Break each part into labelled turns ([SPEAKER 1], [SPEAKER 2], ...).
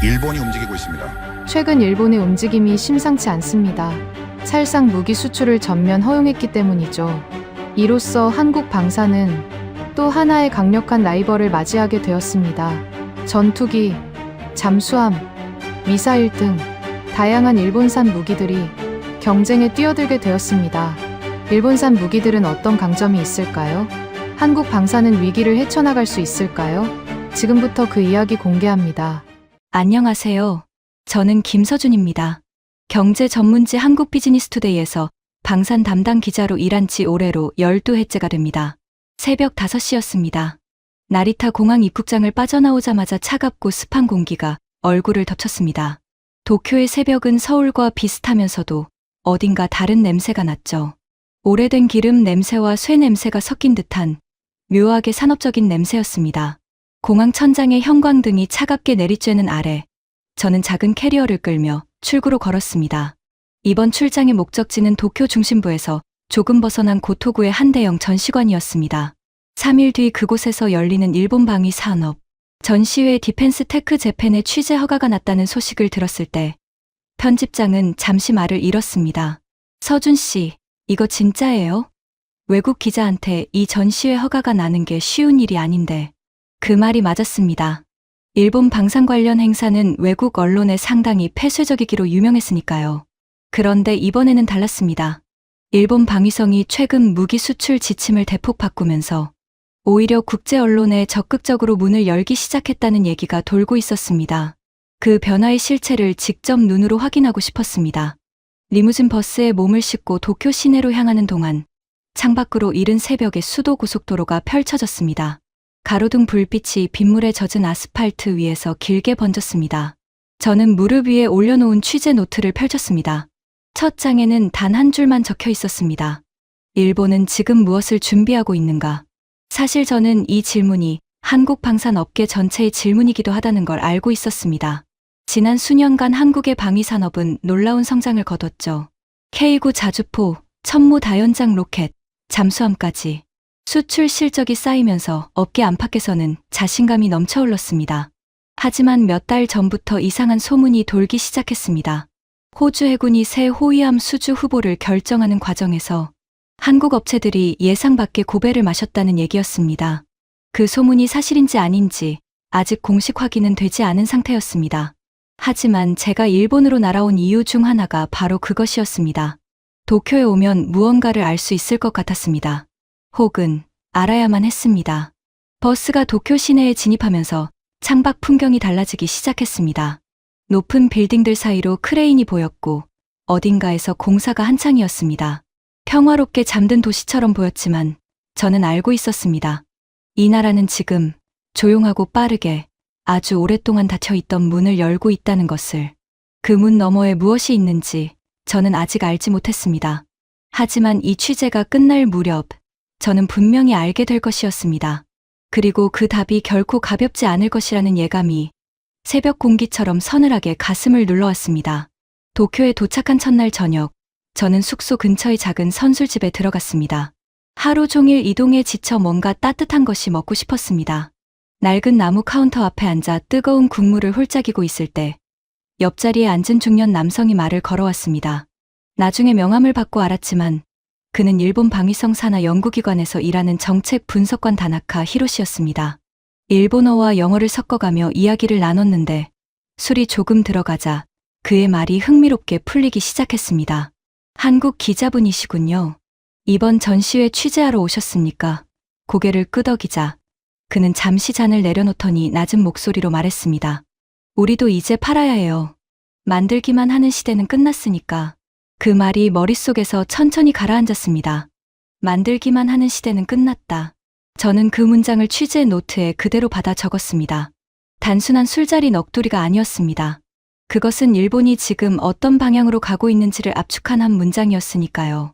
[SPEAKER 1] 일본이 움직이고 있습니다.
[SPEAKER 2] 최근 일본의 움직임이 심상치 않습니다. 찰상 무기 수출을 전면 허용했기 때문이죠. 이로써 한국 방산은 또 하나의 강력한 라이벌을 맞이하게 되었습니다. 전투기, 잠수함, 미사일 등 다양한 일본산 무기들이 경쟁에 뛰어들게 되었습니다. 일본산 무기들은 어떤 강점이 있을까요? 한국 방산은 위기를 헤쳐나갈 수 있을까요? 지금부터 그 이야기 공개합니다.
[SPEAKER 3] 안녕하세요. 저는 김서준입니다. 경제 전문지 한국 비즈니스투데이에서 방산 담당 기자로 일한 지 올해로 12회째가 됩니다. 새벽 5시였습니다. 나리타 공항 입국장을 빠져나오자마자 차갑고 습한 공기가 얼굴을 덮쳤습니다. 도쿄의 새벽은 서울과 비슷하면서도 어딘가 다른 냄새가 났죠. 오래된 기름 냄새와 쇠 냄새가 섞인 듯한 묘하게 산업적인 냄새였습니다. 공항 천장의 형광등이 차갑게 내리쬐는 아래 저는 작은 캐리어를 끌며 출구로 걸었습니다. 이번 출장의 목적지는 도쿄 중심부에서 조금 벗어난 고토구의 한 대형 전시관이었습니다. 3일 뒤 그곳에서 열리는 일본 방위 산업 전시회 디펜스 테크 재팬의 취재 허가가 났다는 소식을 들었을 때 편집장은 잠시 말을 잃었습니다. 서준 씨, 이거 진짜예요? 외국 기자한테 이 전시회 허가가 나는 게 쉬운 일이 아닌데. 그 말이 맞았습니다. 일본 방산 관련 행사는 외국 언론에 상당히 폐쇄적이기로 유명했으니까요. 그런데 이번에는 달랐습니다. 일본 방위성이 최근 무기 수출 지침을 대폭 바꾸면서 오히려 국제 언론에 적극적으로 문을 열기 시작했다는 얘기가 돌고 있었습니다. 그 변화의 실체를 직접 눈으로 확인하고 싶었습니다. 리무진 버스에 몸을 싣고 도쿄 시내로 향하는 동안 창밖으로 이른 새벽에 수도 고속도로가 펼쳐졌습니다. 가로등 불빛이 빗물에 젖은 아스팔트 위에서 길게 번졌습니다. 저는 무릎 위에 올려놓은 취재 노트를 펼쳤습니다. 첫 장에는 단 한 줄만 적혀 있었습니다. 일본은 지금 무엇을 준비하고 있는가? 사실 저는 이 질문이 한국 방산 업계 전체의 질문이기도 하다는 걸 알고 있었습니다. 지난 수년간 한국의 방위 산업은 놀라운 성장을 거뒀죠. K9 자주포, 천무 다연장 로켓, 잠수함까지 수출 실적이 쌓이면서 업계 안팎에서는 자신감이 넘쳐 흘렀습니다. 하지만 몇 달 전부터 이상한 소문이 돌기 시작했습니다. 호주 해군이 새 호위함 수주 후보를 결정하는 과정에서 한국 업체들이 예상 밖의 고배를 마셨다는 얘기였습니다. 그 소문이 사실인지 아닌지 아직 공식 확인은 되지 않은 상태였습니다. 하지만 제가 일본으로 날아온 이유 중 하나가 바로 그것이었습니다. 도쿄에 오면 무언가를 알 수 있을 것 같았습니다. 혹은 알아야만 했습니다. 버스가 도쿄 시내에 진입하면서 창밖 풍경이 달라지기 시작했습니다. 높은 빌딩들 사이로 크레인이 보였고 어딘가에서 공사가 한창이었습니다. 평화롭게 잠든 도시처럼 보였지만 저는 알고 있었습니다. 이 나라는 지금 조용하고 빠르게 아주 오랫동안 닫혀있던 문을 열고 있다는 것을. 그 문 너머에 무엇이 있는지 저는 아직 알지 못했습니다. 하지만 이 취재가 끝날 무렵 저는 분명히 알게 될 것이었습니다. 그리고 그 답이 결코 가볍지 않을 것이라는 예감이 새벽 공기처럼 서늘하게 가슴을 눌러왔습니다. 도쿄에 도착한 첫날 저녁, 저는 숙소 근처의 작은 선술집에 들어갔습니다. 하루 종일 이동에 지쳐 뭔가 따뜻한 것이 먹고 싶었습니다. 낡은 나무 카운터 앞에 앉아 뜨거운 국물을 홀짝이고 있을 때 옆자리에 앉은 중년 남성이 말을 걸어왔습니다. 나중에 명함을 받고 알았지만 그는 일본 방위성 산하 연구기관에서 일하는 정책 분석관 다나카 히로시였습니다. 일본어와 영어를 섞어가며 이야기를 나눴는데 술이 조금 들어가자 그의 말이 흥미롭게 풀리기 시작했습니다. 한국 기자분이시군요. 이번 전시회 취재하러 오셨습니까? 고개를 끄덕이자 그는 잠시 잔을 내려놓더니 낮은 목소리로 말했습니다. 우리도 이제 팔아야 해요. 만들기만 하는 시대는 끝났으니까. 그 말이 머릿속에서 천천히 가라앉았습니다. 만들기만 하는 시대는 끝났다. 저는 그 문장을 취재 노트에 그대로 받아 적었습니다. 단순한 술자리 넋두리가 아니었습니다. 그것은 일본이 지금 어떤 방향으로 가고 있는지를 압축한 한 문장이었으니까요.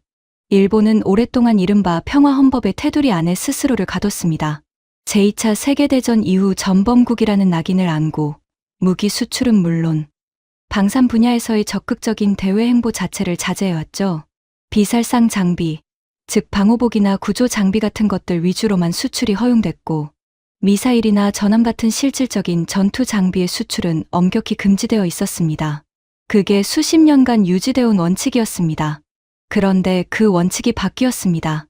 [SPEAKER 3] 일본은 오랫동안 이른바 평화헌법의 테두리 안에 스스로를 가뒀습니다. 제2차 세계대전 이후 전범국이라는 낙인을 안고 무기 수출은 물론 방산 분야에서의 적극적인 대외 행보 자체를 자제해왔죠. 비살상 장비, 즉 방호복이나 구조 장비 같은 것들 위주로만 수출이 허용됐고 미사일이나 전함 같은 실질적인 전투 장비의 수출은 엄격히 금지되어 있었습니다. 그게 수십 년간 유지되어 온 원칙이었습니다. 그런데 그 원칙이 바뀌었습니다.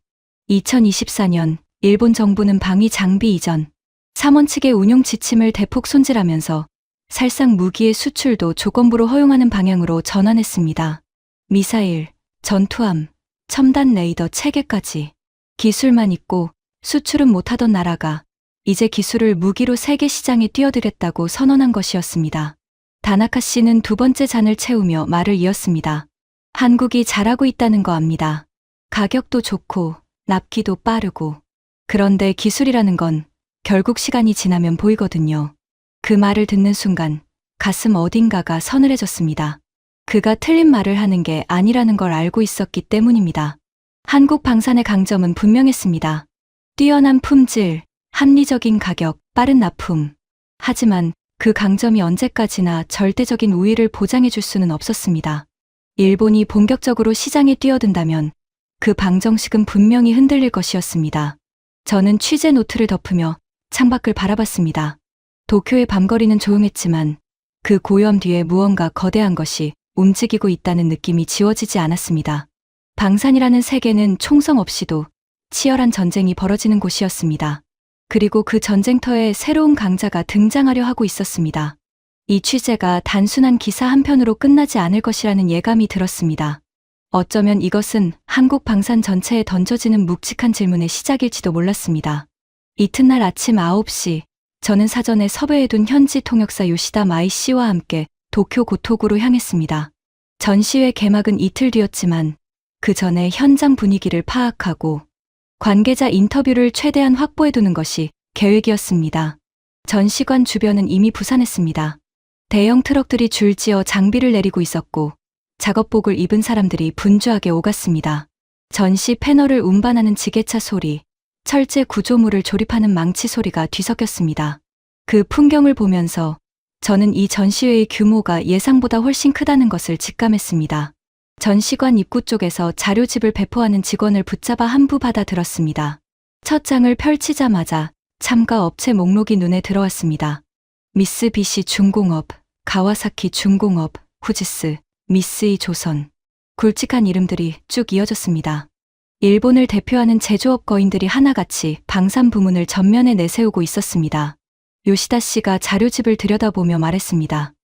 [SPEAKER 3] 2024년 일본 정부는 방위 장비 이전, 3원칙의 운용 지침을 대폭 손질하면서 살상 무기의 수출도 조건부로 허용하는 방향으로 전환했습니다. 미사일, 전투함, 첨단 레이더 체계까지 기술만 있고 수출은 못하던 나라가 이제 기술을 무기로 세계 시장에 띄워드렸다고 선언한 것이었습니다. 다나카 씨는 두 번째 잔을 채우며 말을 이었습니다. 한국이 잘하고 있다는 거 압니다. 가격도 좋고 납기도 빠르고. 그런데 기술이라는 건 결국 시간이 지나면 보이거든요. 그 말을 듣는 순간 가슴 어딘가가 서늘해졌습니다. 그가 틀린 말을 하는 게 아니라는 걸 알고 있었기 때문입니다. 한국 방산의 강점은 분명했습니다. 뛰어난 품질, 합리적인 가격, 빠른 납품. 하지만 그 강점이 언제까지나 절대적인 우위를 보장해 줄 수는 없었습니다. 일본이 본격적으로 시장에 뛰어든다면 그 방정식은 분명히 흔들릴 것이었습니다. 저는 취재 노트를 덮으며 창밖을 바라봤습니다. 도쿄의 밤거리는 조용했지만 그 고요함 뒤에 무언가 거대한 것이 움직이고 있다는 느낌이 지워지지 않았습니다. 방산이라는 세계는 총성 없이도 치열한 전쟁이 벌어지는 곳이었습니다. 그리고 그 전쟁터에 새로운 강자가 등장하려 하고 있었습니다. 이 취재가 단순한 기사 한 편으로 끝나지 않을 것이라는 예감이 들었습니다. 어쩌면 이것은 한국 방산 전체에 던져지는 묵직한 질문의 시작일지도 몰랐습니다. 이튿날 아침 9시, 저는 사전에 섭외해둔 현지 통역사 요시다 마이 씨와 함께 도쿄 고토구로 향했습니다. 전시회 개막은 이틀 뒤였지만 그 전에 현장 분위기를 파악하고 관계자 인터뷰를 최대한 확보해두는 것이 계획이었습니다. 전시관 주변은 이미 부산했습니다. 대형 트럭들이 줄지어 장비를 내리고 있었고 작업복을 입은 사람들이 분주하게 오갔습니다. 전시 패널을 운반하는 지게차 소리, 철제 구조물을 조립하는 망치 소리가 뒤섞였습니다. 그 풍경을 보면서 저는 이 전시회의 규모가 예상보다 훨씬 크다는 것을 직감했습니다. 전시관 입구 쪽에서 자료집을 배포하는 직원을 붙잡아 한부 받아들었습니다. 첫 장을 펼치자마자 참가 업체 목록이 눈에 들어왔습니다. 미쓰비시 중공업, 가와사키 중공업, 후지스, 미쓰이 조선. 굵직한 이름들이 쭉 이어졌습니다. 일본을 대표하는 제조업 거인들이 하나같이 방산 부문을 전면에 내세우고 있었습니다. 요시다 씨가 자료집을 들여다보며 말했습니다.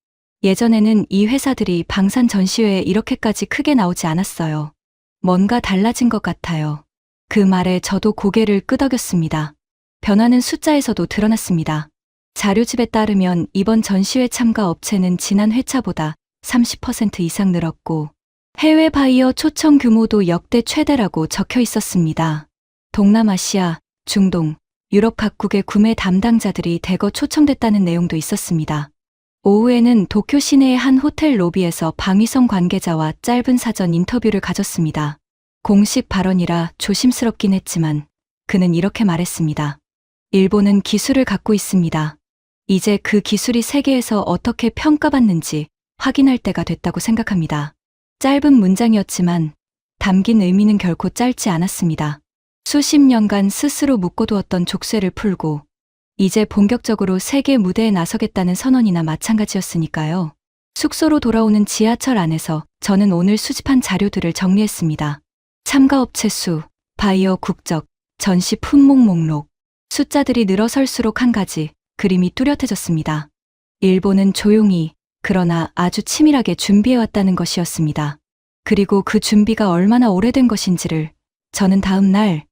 [SPEAKER 3] 예전에는 이 회사들이 방산 전시회에 이렇게까지 크게 나오지 않았어요. 뭔가 달라진 것 같아요. 그 말에 저도 고개를 끄덕였습니다. 변화는 숫자에서도 드러났습니다. 자료집에 따르면 이번 전시회 참가 업체는 지난 회차보다 30% 이상 늘었고 해외 바이어 초청 규모도 역대 최대라고 적혀 있었습니다. 동남아시아, 중동, 유럽 각국의 구매 담당자들이 대거 초청됐다는 내용도 있었습니다. 오후에는 도쿄 시내의 한 호텔 로비에서 방위성 관계자와 짧은 사전 인터뷰를 가졌습니다. 공식 발언이라 조심스럽긴 했지만 그는 이렇게 말했습니다. 일본은 기술을 갖고 있습니다. 이제 그 기술이 세계에서 어떻게 평가받는지 확인할 때가 됐다고 생각합니다. 짧은 문장이었지만 담긴 의미는 결코 짧지 않았습니다. 수십 년간 스스로 묶어두었던 족쇄를 풀고 이제 본격적으로 세계 무대에 나서겠다는 선언이나 마찬가지였으니까요. 숙소로 돌아오는 지하철 안에서 저는 오늘 수집한 자료들을 정리했습니다. 참가업체 수, 바이어 국적, 전시 품목 목록. 숫자들이 늘어설수록 한 가지 그림이 뚜렷해졌습니다. 일본은 조용히 그러나 아주 치밀하게 준비해왔다는 것이었습니다. 그리고 그 준비가 얼마나 오래된 것인지를 저는 다음 날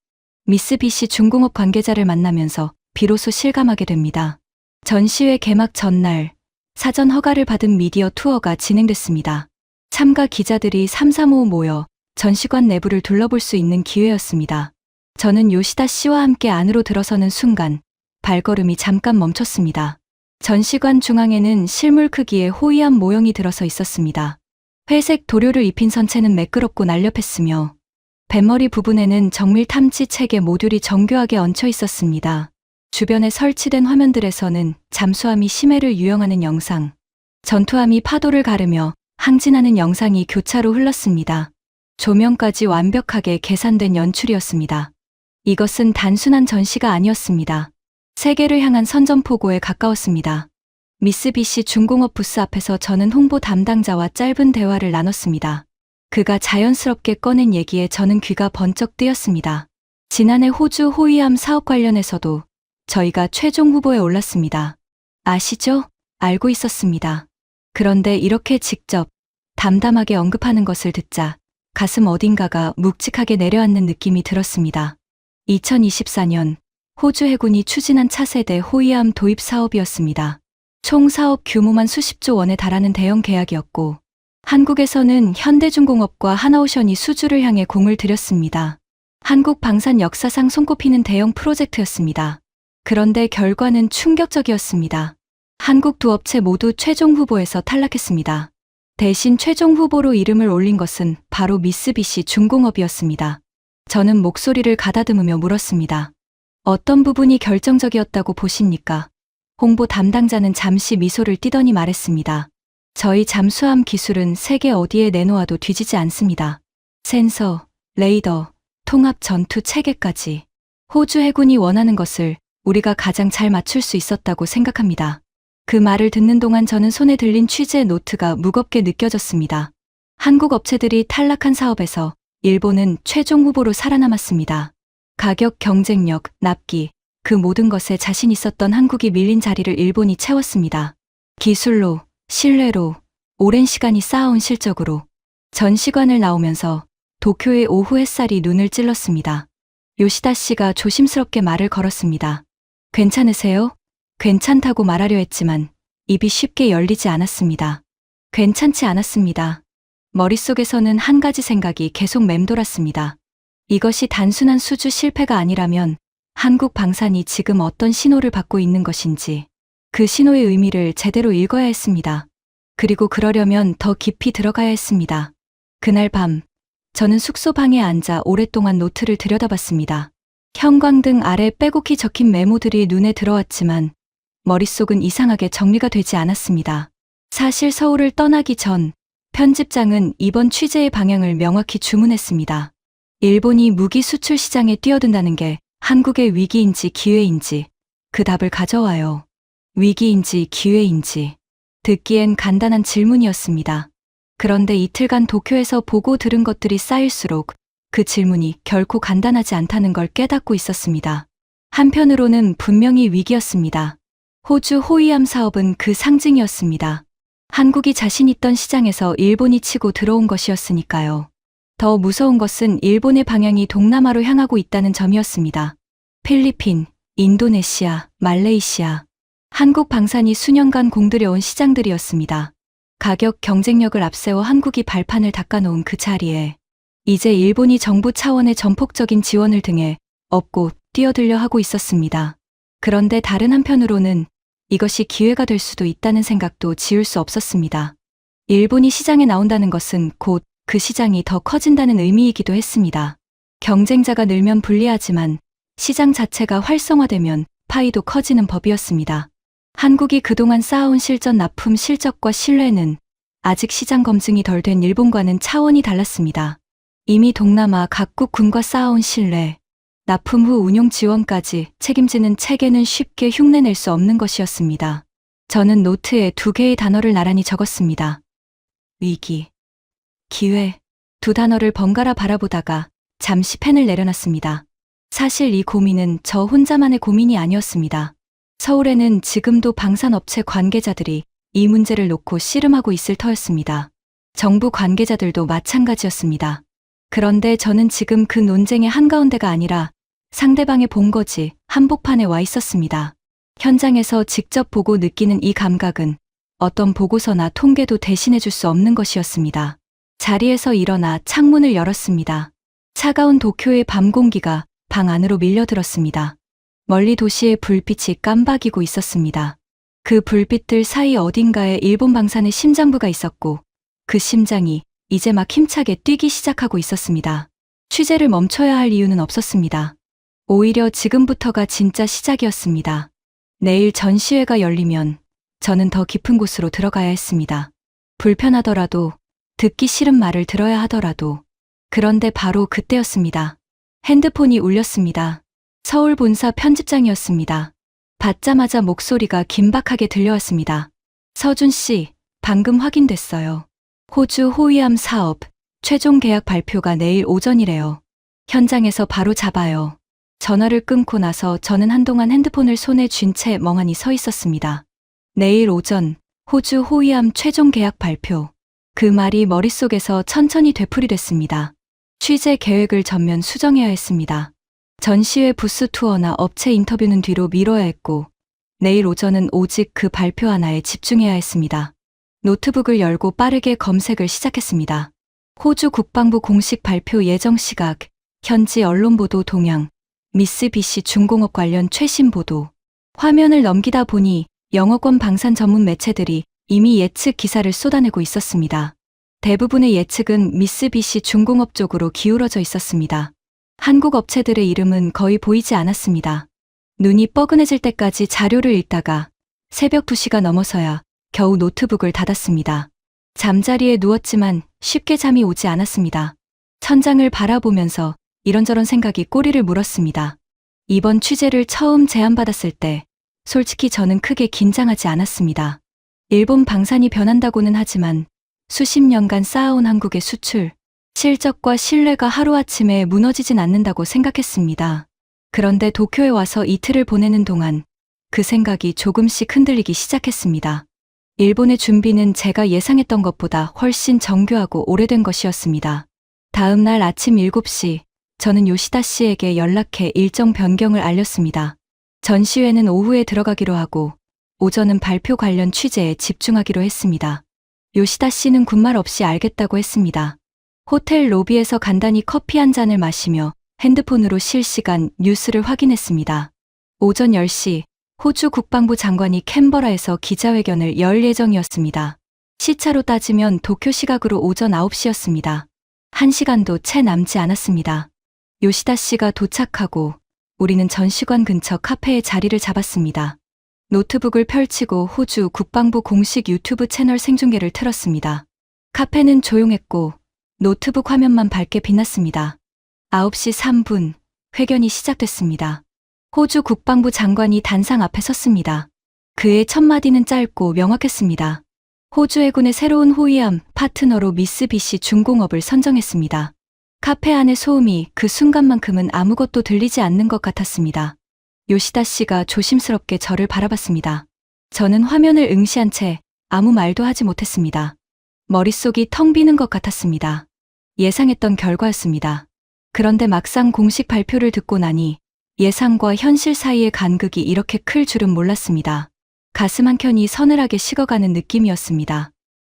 [SPEAKER 3] 미쓰비시 중공업 관계자를 만나면서 비로소 실감하게 됩니다. 전시회 개막 전날 사전 허가를 받은 미디어 투어가 진행됐습니다. 참가 기자들이 삼삼오오 모여 전시관 내부를 둘러볼 수 있는 기회였습니다. 저는 요시다 씨와 함께 안으로 들어서는 순간 발걸음이 잠깐 멈췄습니다. 전시관 중앙에는 실물 크기의 호이안 모형이 들어서 있었습니다. 회색 도료를 입힌 선체는 매끄럽고 날렵했으며 뱃머리 부분에는 정밀 탐지 체계 모듈이 정교하게 얹혀 있었습니다. 주변에 설치된 화면들에서는 잠수함이 심해를 유영하는 영상, 전투함이 파도를 가르며 항진하는 영상이 교차로 흘렀습니다. 조명까지 완벽하게 계산된 연출이었습니다. 이것은 단순한 전시가 아니었습니다. 세계를 향한 선전포고에 가까웠습니다. 미쓰비시 중공업 부스 앞에서 저는 홍보 담당자와 짧은 대화를 나눴습니다. 그가 자연스럽게 꺼낸 얘기에 저는 귀가 번쩍 뜨였습니다. 지난해 호주 호위함 사업 관련해서도 저희가 최종 후보에 올랐습니다. 아시죠? 알고 있었습니다. 그런데 이렇게 직접 담담하게 언급하는 것을 듣자 가슴 어딘가가 묵직하게 내려앉는 느낌이 들었습니다. 2024년 호주 해군이 추진한 차세대 호위함 도입 사업이었습니다. 총 사업 규모만 수십조 원에 달하는 대형 계약이었고 한국에서는 현대중공업과 하나오션이 수주를 향해 공을 들였습니다. 한국 방산 역사상 손꼽히는 대형 프로젝트였습니다. 그런데 결과는 충격적이었습니다. 한국 두 업체 모두 최종 후보에서 탈락했습니다. 대신 최종 후보로 이름을 올린 것은 바로 미쓰비시 중공업이었습니다. 저는 목소리를 가다듬으며 물었습니다. 어떤 부분이 결정적이었다고 보십니까? 홍보 담당자는 잠시 미소를 띠더니 말했습니다. 저희 잠수함 기술은 세계 어디에 내놓아도 뒤지지 않습니다. 센서, 레이더, 통합 전투 체계까지. 호주 해군이 원하는 것을 우리가 가장 잘 맞출 수 있었다고 생각합니다. 그 말을 듣는 동안 저는 손에 들린 취재 노트가 무겁게 느껴졌습니다. 한국 업체들이 탈락한 사업에서 일본은 최종 후보로 살아남았습니다. 가격, 경쟁력, 납기, 그 모든 것에 자신 있었던 한국이 밀린 자리를 일본이 채웠습니다. 기술로, 신뢰로, 오랜 시간이 쌓아온 실적으로. 전시관을 나오면서 도쿄의 오후 햇살이 눈을 찔렀습니다. 요시다 씨가 조심스럽게 말을 걸었습니다. 괜찮으세요? 괜찮다고 말하려 했지만 입이 쉽게 열리지 않았습니다. 괜찮지 않았습니다. 머릿속에서는 한 가지 생각이 계속 맴돌았습니다. 이것이 단순한 수주 실패가 아니라면 한국 방산이 지금 어떤 신호를 받고 있는 것인지 그 신호의 의미를 제대로 읽어야 했습니다. 그리고 그러려면 더 깊이 들어가야 했습니다. 그날 밤 저는 숙소 방에 앉아 오랫동안 노트를 들여다봤습니다. 형광등 아래 빼곡히 적힌 메모들이 눈에 들어왔지만 머릿속은 이상하게 정리가 되지 않았습니다. 사실 서울을 떠나기 전 편집장은 이번 취재의 방향을 명확히 주문했습니다. 일본이 무기 수출 시장에 뛰어든다는 게 한국의 위기인지 기회인지 그 답을 가져와요. 위기인지 기회인지. 듣기엔 간단한 질문이었습니다. 그런데 이틀간 도쿄에서 보고 들은 것들이 쌓일수록 그 질문이 결코 간단하지 않다는 걸 깨닫고 있었습니다. 한편으로는 분명히 위기였습니다. 호주 호위함 사업은 그 상징이었습니다. 한국이 자신 있던 시장에서 일본이 치고 들어온 것이었으니까요. 더 무서운 것은 일본의 방향이 동남아로 향하고 있다는 점이었습니다. 필리핀, 인도네시아, 말레이시아. 한국 방산이 수년간 공들여온 시장들이었습니다. 가격 경쟁력을 앞세워 한국이 발판을 닦아놓은 그 자리에 이제 일본이 정부 차원의 전폭적인 지원을 등에 업고 뛰어들려 하고 있었습니다. 그런데 다른 한편으로는 이것이 기회가 될 수도 있다는 생각도 지울 수 없었습니다. 일본이 시장에 나온다는 것은 곧 그 시장이 더 커진다는 의미이기도 했습니다. 경쟁자가 늘면 불리하지만 시장 자체가 활성화되면 파이도 커지는 법이었습니다. 한국이 그동안 쌓아온 실전 납품 실적과 신뢰는 아직 시장 검증이 덜 된 일본과는 차원이 달랐습니다. 이미 동남아 각국 군과 쌓아온 신뢰, 납품 후 운용 지원까지 책임지는 체계는 쉽게 흉내낼 수 없는 것이었습니다. 저는 노트에 2개의 단어를 나란히 적었습니다. 위기, 기회, 2단어를 번갈아 바라보다가 잠시 펜을 내려놨습니다. 사실 이 고민은 저 혼자만의 고민이 아니었습니다. 서울에는 지금도 방산업체 관계자들이 이 문제를 놓고 씨름하고 있을 터였습니다. 정부 관계자들도 마찬가지였습니다. 그런데 저는 지금 그 논쟁의 한가운데가 아니라 상대방의 본거지 한복판에 와 있었습니다. 현장에서 직접 보고 느끼는 이 감각은 어떤 보고서나 통계도 대신해줄 수 없는 것이었습니다. 자리에서 일어나 창문을 열었습니다. 차가운 도쿄의 밤 공기가 방 안으로 밀려들었습니다. 멀리 도시의 불빛이 깜박이고 있었습니다. 그 불빛들 사이 어딘가에 일본 방산의 심장부가 있었고 그 심장이 이제 막 힘차게 뛰기 시작하고 있었습니다. 취재를 멈춰야 할 이유는 없었습니다. 오히려 지금부터가 진짜 시작이었습니다. 내일 전시회가 열리면 저는 더 깊은 곳으로 들어가야 했습니다. 불편하더라도 듣기 싫은 말을 들어야 하더라도. 그런데 바로 그때였습니다. 핸드폰이 울렸습니다. 서울 본사 편집장이었습니다. 받자마자 목소리가 긴박하게 들려왔습니다. 서준 씨, 방금 확인됐어요. 호주 호위함 사업 최종 계약 발표가 내일 오전이래요. 현장에서 바로 잡아요. 전화를 끊고 나서 저는 한동안 핸드폰을 손에 쥔 채 멍하니 서 있었습니다. 내일 오전 호주 호위함 최종 계약 발표. 그 말이 머릿속에서 천천히 되풀이됐습니다. 취재 계획을 전면 수정해야 했습니다. 전시회 부스 투어나 업체 인터뷰는 뒤로 미뤄야 했고 내일 오전은 오직 그 발표 하나에 집중해야 했습니다. 노트북을 열고 빠르게 검색을 시작했습니다. 호주 국방부 공식 발표 예정 시각, 현지 언론 보도 동향, 미쓰비시 중공업 관련 최신 보도. 화면을 넘기다 보니 영어권 방산 전문 매체들이 이미 예측 기사를 쏟아내고 있었습니다. 대부분의 예측은 미쓰비시 중공업 쪽으로 기울어져 있었습니다. 한국 업체들의 이름은 거의 보이지 않았습니다. 눈이 뻐근해질 때까지 자료를 읽다가 새벽 2시가 넘어서야 겨우 노트북을 닫았습니다. 잠자리에 누웠지만 쉽게 잠이 오지 않았습니다. 천장을 바라보면서 이런저런 생각이 꼬리를 물었습니다. 이번 취재를 처음 제안받았을 때 솔직히 저는 크게 긴장하지 않았습니다. 일본 방산이 변한다고는 하지만 수십 년간 쌓아온 한국의 수출, 실적과 신뢰가 하루아침에 무너지진 않는다고 생각했습니다. 그런데 도쿄에 와서 이틀을 보내는 동안 그 생각이 조금씩 흔들리기 시작했습니다. 일본의 준비는 제가 예상했던 것보다 훨씬 정교하고 오래된 것이었습니다. 다음 날 아침 7시, 저는 요시다 씨에게 연락해 일정 변경을 알렸습니다. 전시회는 오후에 들어가기로 하고 오전은 발표 관련 취재에 집중하기로 했습니다. 요시다 씨는 군말 없이 알겠다고 했습니다. 호텔 로비에서 간단히 커피 한 잔을 마시며 핸드폰으로 실시간 뉴스를 확인했습니다. 오전 10시, 호주 국방부 장관이 캔버라에서 기자회견을 열 예정이었습니다. 시차로 따지면 도쿄 시각으로 오전 9시였습니다. 1시간도 채 남지 않았습니다. 요시다 씨가 도착하고 우리는 전시관 근처 카페에 자리를 잡았습니다. 노트북을 펼치고 호주 국방부 공식 유튜브 채널 생중계를 틀었습니다. 카페는 조용했고 노트북 화면만 밝게 빛났습니다. 9시 3분, 회견이 시작됐습니다. 호주 국방부 장관이 단상 앞에 섰습니다. 그의 첫 마디는 짧고 명확했습니다. 호주 해군의 새로운 호위함 파트너로 미쓰비시 중공업을 선정했습니다. 카페 안의 소음이 그 순간만큼은 아무것도 들리지 않는 것 같았습니다. 요시다 씨가 조심스럽게 저를 바라봤습니다. 저는 화면을 응시한 채 아무 말도 하지 못했습니다. 머릿속이 텅 비는 것 같았습니다. 예상했던 결과였습니다. 그런데 막상 공식 발표를 듣고 나니 예상과 현실 사이의 간극이 이렇게 클 줄은 몰랐습니다. 가슴 한켠이 서늘하게 식어가는 느낌이었습니다.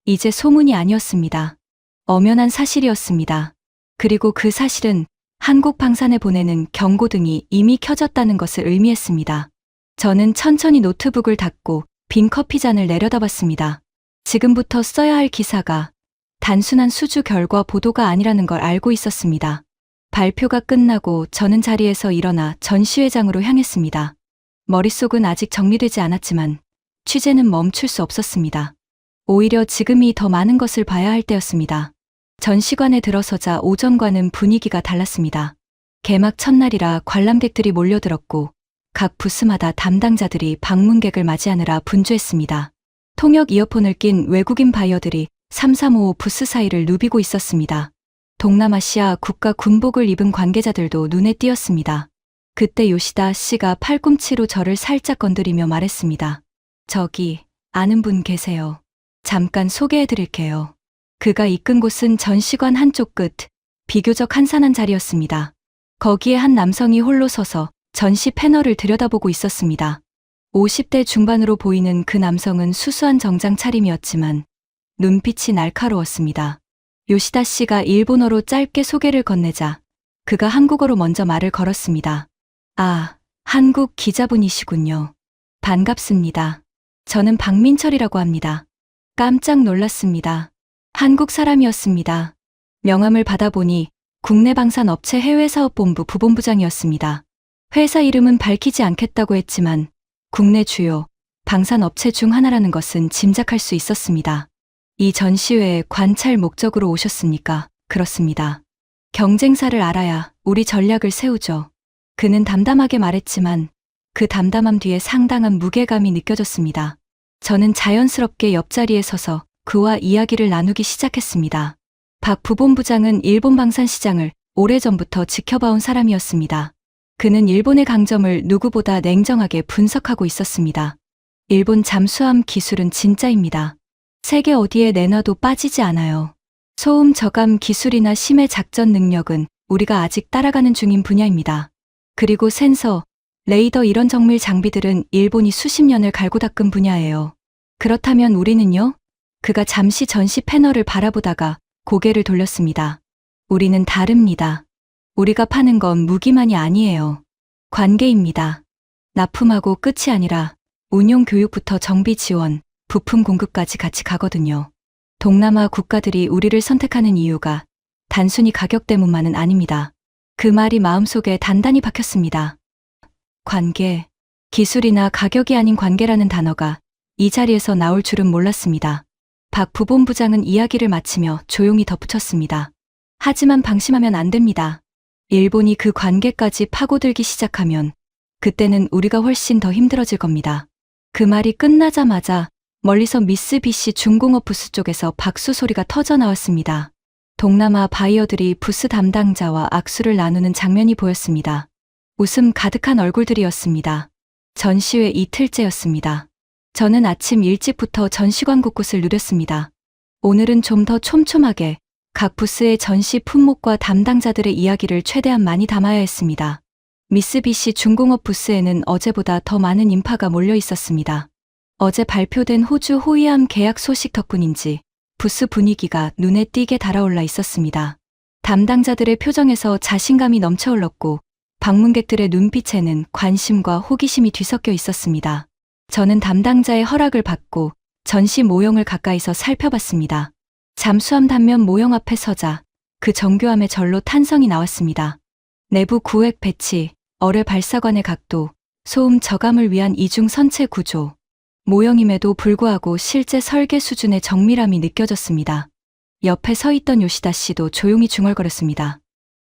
[SPEAKER 3] 이제 소문이 아니었습니다. 엄연한 사실이었습니다. 그리고 그 사실은 한국 방산에 보내는 경고등이 이미 켜졌다는 것을 의미했습니다. 저는 천천히 노트북을 닫고 빈 커피잔을 내려다봤습니다. 지금부터 써야 할 기사가 단순한 수주 결과 보도가 아니라는 걸 알고 있었습니다. 발표가 끝나고 저는 자리에서 일어나 전시회장으로 향했습니다. 머릿속은 아직 정리되지 않았지만 취재는 멈출 수 없었습니다. 오히려 지금이 더 많은 것을 봐야 할 때였습니다. 전시관에 들어서자 오전과는 분위기가 달랐습니다. 개막 첫날이라 관람객들이 몰려들었고 각 부스마다 담당자들이 방문객을 맞이하느라 분주했습니다. 통역 이어폰을 낀 외국인 바이어들이 3355 부스 사이를 누비고 있었습니다. 동남아시아 국가 군복을 입은 관계자들도 눈에 띄었습니다. 그때 요시다 씨가 팔꿈치로 저를 살짝 건드리며 말했습니다. 저기 아는 분 계세요. 잠깐 소개해드릴게요. 그가 이끈 곳은 전시관 한쪽 끝, 비교적 한산한 자리였습니다. 거기에 한 남성이 홀로 서서 전시 패널을 들여다보고 있었습니다. 50대 중반으로 보이는 그 남성은 수수한 정장 차림이었지만 눈빛이 날카로웠습니다. 요시다 씨가 일본어로 짧게 소개를 건네자 그가 한국어로 먼저 말을 걸었습니다. 아, 한국 기자분이시군요. 반갑습니다. 저는 박민철이라고 합니다. 깜짝 놀랐습니다. 한국 사람이었습니다. 명함을 받아보니 국내방산업체 해외사업본부 부본부장이었습니다. 회사 이름은 밝히지 않겠다고 했지만 국내 주요 방산업체 중 하나라는 것은 짐작할 수 있었습니다. 이 전시회에 관찰 목적으로 오셨습니까? 그렇습니다. 경쟁사를 알아야 우리 전략을 세우죠. 그는 담담하게 말했지만 그 담담함 뒤에 상당한 무게감이 느껴졌습니다. 저는 자연스럽게 옆자리에 서서 그와 이야기를 나누기 시작했습니다. 박 부본부장은 일본 방산시장을 오래전부터 지켜봐온 사람이었습니다. 그는 일본의 강점을 누구보다 냉정하게 분석하고 있었습니다. 일본 잠수함 기술은 진짜입니다. 세계 어디에 내놔도 빠지지 않아요. 소음 저감 기술이나 심해 작전 능력은 우리가 아직 따라가는 중인 분야입니다. 그리고 센서, 레이더 이런 정밀 장비들은 일본이 수십 년을 갈고 닦은 분야예요. 그렇다면 우리는요? 그가 잠시 전시 패널을 바라보다가 고개를 돌렸습니다. 우리는 다릅니다. 우리가 파는 건 무기만이 아니에요. 관계입니다. 납품하고 끝이 아니라 운용 교육부터 정비 지원, 부품 공급까지 같이 가거든요. 동남아 국가들이 우리를 선택하는 이유가 단순히 가격 때문만은 아닙니다. 그 말이 마음속에 단단히 박혔습니다. 관계, 기술이나 가격이 아닌 관계라는 단어가 이 자리에서 나올 줄은 몰랐습니다. 박 부본부장은 이야기를 마치며 조용히 덧붙였습니다. 하지만 방심하면 안 됩니다. 일본이 그 관계까지 파고들기 시작하면 그때는 우리가 훨씬 더 힘들어질 겁니다. 그 말이 끝나자마자 멀리서 미쓰비시 중공업 부스 쪽에서 박수 소리가 터져 나왔습니다. 동남아 바이어들이 부스 담당자와 악수를 나누는 장면이 보였습니다. 웃음 가득한 얼굴들이었습니다. 전시회 이틀째였습니다. 저는 아침 일찍부터 전시관 곳곳을 누렸습니다. 오늘은 좀 더 촘촘하게 각 부스의 전시 품목과 담당자들의 이야기를 최대한 많이 담아야 했습니다. 미쓰비시 중공업 부스에는 어제보다 더 많은 인파가 몰려 있었습니다. 어제 발표된 호주 호위함 계약 소식 덕분인지 부스 분위기가 눈에 띄게 달아올라 있었습니다. 담당자들의 표정에서 자신감이 넘쳐 흘렀고 방문객들의 눈빛에는 관심과 호기심이 뒤섞여 있었습니다. 저는 담당자의 허락을 받고 전시 모형을 가까이서 살펴봤습니다. 잠수함 단면 모형 앞에 서자 그 정교함에 절로 탄성이 나왔습니다. 내부 구획 배치, 어뢰 발사관의 각도, 소음 저감을 위한 이중 선체 구조, 모형임에도 불구하고 실제 설계 수준의 정밀함이 느껴졌습니다. 옆에 서 있던 요시다 씨도 조용히 중얼거렸습니다.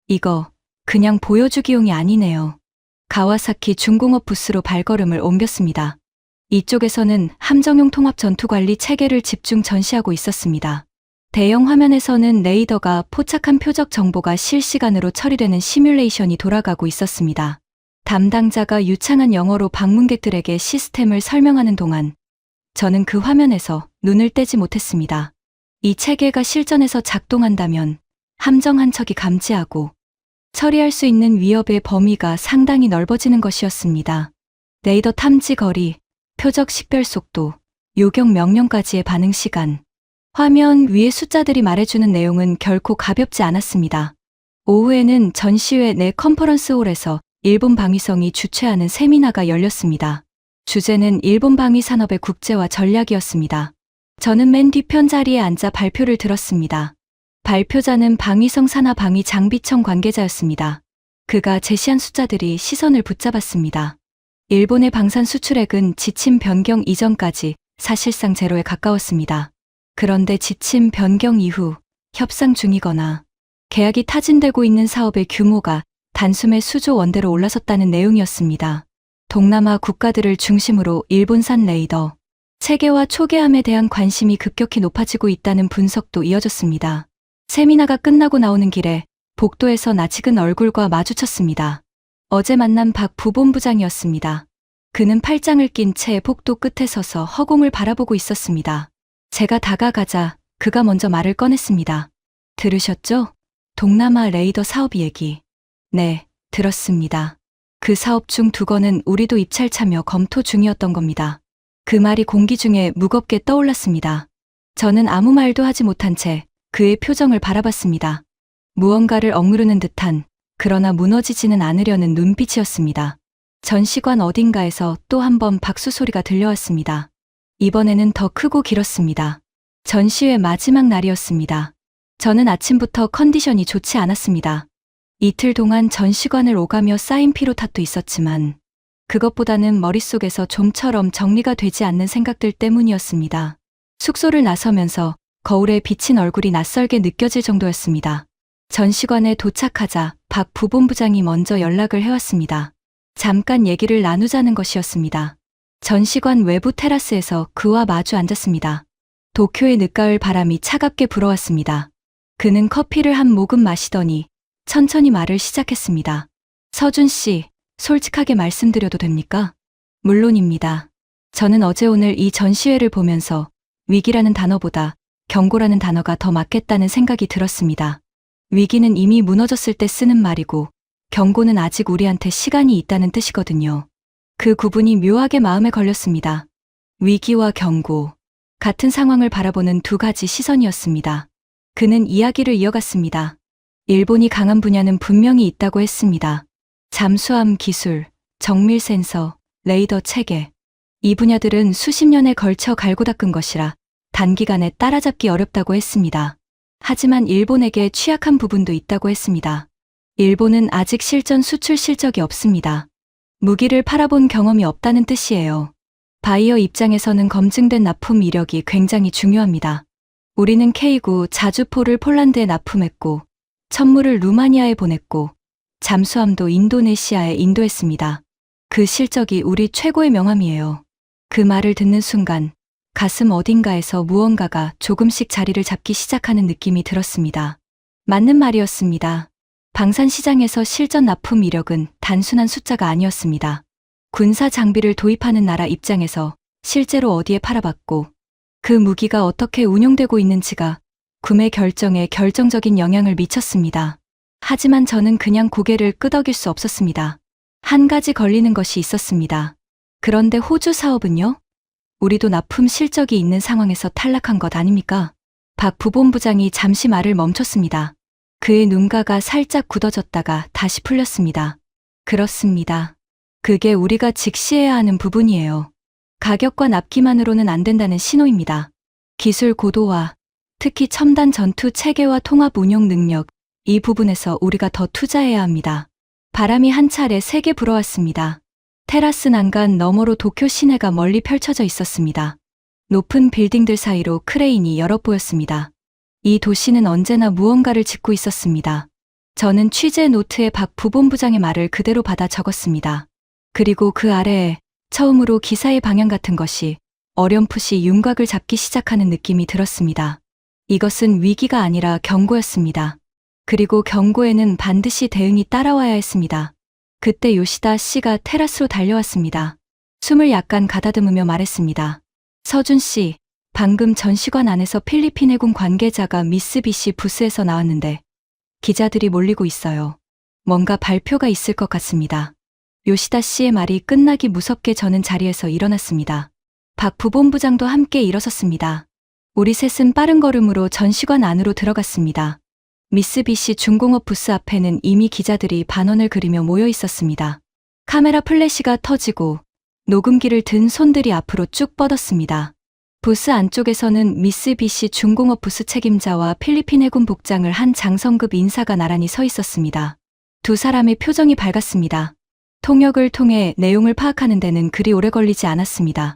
[SPEAKER 3] 이거 그냥 보여주기용이 아니네요. 가와사키 중공업 부스로 발걸음을 옮겼습니다. 이쪽에서는 함정용 통합 전투관리 체계를 집중 전시하고 있었습니다. 대형 화면에서는 레이더가 포착한 표적 정보가 실시간으로 처리되는 시뮬레이션이 돌아가고 있었습니다. 담당자가 유창한 영어로 방문객들에게 시스템을 설명하는 동안 저는 그 화면에서 눈을 떼지 못했습니다. 이 체계가 실전에서 작동한다면 함정 한 척이 감지하고 처리할 수 있는 위협의 범위가 상당히 넓어지는 것이었습니다. 레이더 탐지 거리, 표적 식별 속도, 요격 명령까지의 반응 시간, 화면 위의 숫자들이 말해주는 내용은 결코 가볍지 않았습니다. 오후에는 전시회 내 컨퍼런스홀에서 일본 방위성이 주최하는 세미나가 열렸습니다. 주제는 일본 방위 산업의 국제화 전략이었습니다. 저는 맨 뒤편 자리에 앉아 발표를 들었습니다. 발표자는 방위성 산하 방위 장비청 관계자였습니다. 그가 제시한 숫자들이 시선을 붙잡았습니다. 일본의 방산 수출액은 지침 변경 이전까지 사실상 제로에 가까웠습니다. 그런데 지침 변경 이후 협상 중이거나 계약이 타진되고 있는 사업의 규모가 단숨에 수조 원대로 올라섰다는 내용이었습니다. 동남아 국가들을 중심으로 일본산 레이더, 체계와 초계함에 대한 관심이 급격히 높아지고 있다는 분석도 이어졌습니다. 세미나가 끝나고 나오는 길에 복도에서 낯익은 얼굴과 마주쳤습니다. 어제 만난 박 부본부장이었습니다. 그는 팔짱을 낀 채 복도 끝에 서서 허공을 바라보고 있었습니다. 제가 다가가자 그가 먼저 말을 꺼냈습니다. 들으셨죠? 동남아 레이더 사업 얘기. 네, 들었습니다. 그 사업 중 2건은 우리도 입찰차며 검토 중이었던 겁니다. 그 말이 공기 중에 무겁게 떠올랐습니다. 저는 아무 말도 하지 못한 채 그의 표정을 바라봤습니다. 무언가를 억누르는 듯한, 그러나 무너지지는 않으려는 눈빛이었습니다. 전시관 어딘가에서 또 한 번 박수 소리가 들려왔습니다. 이번에는 더 크고 길었습니다. 전시회 마지막 날이었습니다. 저는 아침부터 컨디션이 좋지 않았습니다. 이틀 동안 전시관을 오가며 쌓인 피로 탓도 있었지만 그것보다는 머릿속에서 좀처럼 정리가 되지 않는 생각들 때문이었습니다. 숙소를 나서면서 거울에 비친 얼굴이 낯설게 느껴질 정도였습니다. 전시관에 도착하자 박 부본부장이 먼저 연락을 해왔습니다. 잠깐 얘기를 나누자는 것이었습니다. 전시관 외부 테라스에서 그와 마주 앉았습니다. 도쿄의 늦가을 바람이 차갑게 불어왔습니다. 그는 커피를 한 모금 마시더니 천천히 말을 시작했습니다. 서준 씨, 솔직하게 말씀드려도 됩니까? 물론입니다. 저는 어제 오늘 이 전시회를 보면서 위기라는 단어보다 경고라는 단어가 더 맞겠다는 생각이 들었습니다. 위기는 이미 무너졌을 때 쓰는 말이고 경고는 아직 우리한테 시간이 있다는 뜻이거든요. 그 구분이 묘하게 마음에 걸렸습니다. 위기와 경고, 같은 상황을 바라보는 두 가지 시선이었습니다. 그는 이야기를 이어갔습니다. 일본이 강한 분야는 분명히 있다고 했습니다. 잠수함 기술, 정밀 센서, 레이더 체계. 이 분야들은 수십 년에 걸쳐 갈고 닦은 것이라 단기간에 따라잡기 어렵다고 했습니다. 하지만 일본에게 취약한 부분도 있다고 했습니다. 일본은 아직 실전 수출 실적이 없습니다. 무기를 팔아본 경험이 없다는 뜻이에요. 바이어 입장에서는 검증된 납품 이력이 굉장히 중요합니다. 우리는 K9 자주포를 폴란드에 납품했고, 천물을 루마니아에 보냈고, 잠수함도 인도네시아에 인도했습니다. 그 실적이 우리 최고의 명함이에요. 그 말을 듣는 순간 가슴 어딘가에서 무언가가 조금씩 자리를 잡기 시작하는 느낌이 들었습니다. 맞는 말이었습니다. 방산 시장에서 실전 납품 이력은 단순한 숫자가 아니었습니다. 군사 장비를 도입하는 나라 입장에서 실제로 어디에 팔아봤고 그 무기가 어떻게 운용되고 있는지가 구매 결정에 결정적인 영향을 미쳤습니다. 하지만 저는 그냥 고개를 끄덕일 수 없었습니다. 한 가지 걸리는 것이 있었습니다. 그런데 호주 사업은요? 우리도 납품 실적이 있는 상황에서 탈락한 것 아닙니까? 박 부본부장이 잠시 말을 멈췄습니다. 그의 눈가가 살짝 굳어졌다가 다시 풀렸습니다. 그렇습니다. 그게 우리가 직시해야 하는 부분이에요. 가격과 납기만으로는 안 된다는 신호입니다. 기술 고도화, 특히 첨단 전투 체계와 통합 운용 능력, 이 부분에서 우리가 더 투자해야 합니다. 바람이 한 차례 세게 불어왔습니다. 테라스 난간 너머로 도쿄 시내가 멀리 펼쳐져 있었습니다. 높은 빌딩들 사이로 크레인이 여러 보였습니다. 이 도시는 언제나 무언가를 짓고 있었습니다. 저는 취재 노트에 박 부본부장의 말을 그대로 받아 적었습니다. 그리고 그 아래에 처음으로 기사의 방향 같은 것이 어렴풋이 윤곽을 잡기 시작하는 느낌이 들었습니다. 이것은 위기가 아니라 경고였습니다. 그리고 경고에는 반드시 대응이 따라와야 했습니다. 그때 요시다 씨가 테라스로 달려왔습니다. 숨을 약간 가다듬으며 말했습니다. 서준 씨, 방금 전시관 안에서 필리핀 해군 관계자가 미쓰비시 부스에서 나왔는데 기자들이 몰리고 있어요. 뭔가 발표가 있을 것 같습니다. 요시다 씨의 말이 끝나기 무섭게 저는 자리에서 일어났습니다. 박 부본부장도 함께 일어섰습니다. 우리 셋은 빠른 걸음으로 전시관 안으로 들어갔습니다. 미쓰비시 중공업 부스 앞에는 이미 기자들이 반원을 그리며 모여 있었습니다. 카메라 플래시가 터지고 녹음기를 든 손들이 앞으로 쭉 뻗었습니다. 부스 안쪽에서는 미쓰비시 중공업 부스 책임자와 필리핀 해군 복장을 한 장성급 인사가 나란히 서 있었습니다. 두 사람의 표정이 밝았습니다. 통역을 통해 내용을 파악하는 데는 그리 오래 걸리지 않았습니다.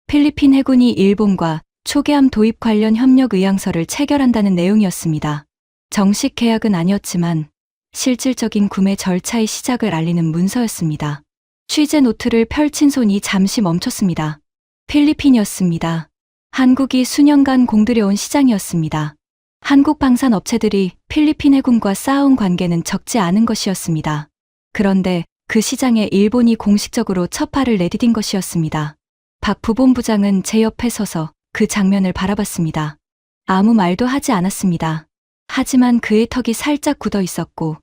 [SPEAKER 3] 필리핀 해군이 일본과 초계함 도입 관련 협력 의향서를 체결한다는 내용이었습니다. 정식 계약은 아니었지만 실질적인 구매 절차의 시작을 알리는 문서였습니다. 취재 노트를 펼친 손이 잠시 멈췄습니다. 필리핀이었습니다. 한국이 수년간 공들여온 시장이었습니다. 한국 방산 업체들이 필리핀 해군과 쌓아온 관계는 적지 않은 것이었습니다. 그런데 그 시장에 일본이 공식적으로 첫 발을 내디딘 것이었습니다. 박 부본부장은 제 옆에 서서 그 장면을 바라봤습니다. 아무 말도 하지 않았습니다. 하지만 그의 턱이 살짝 굳어 있었고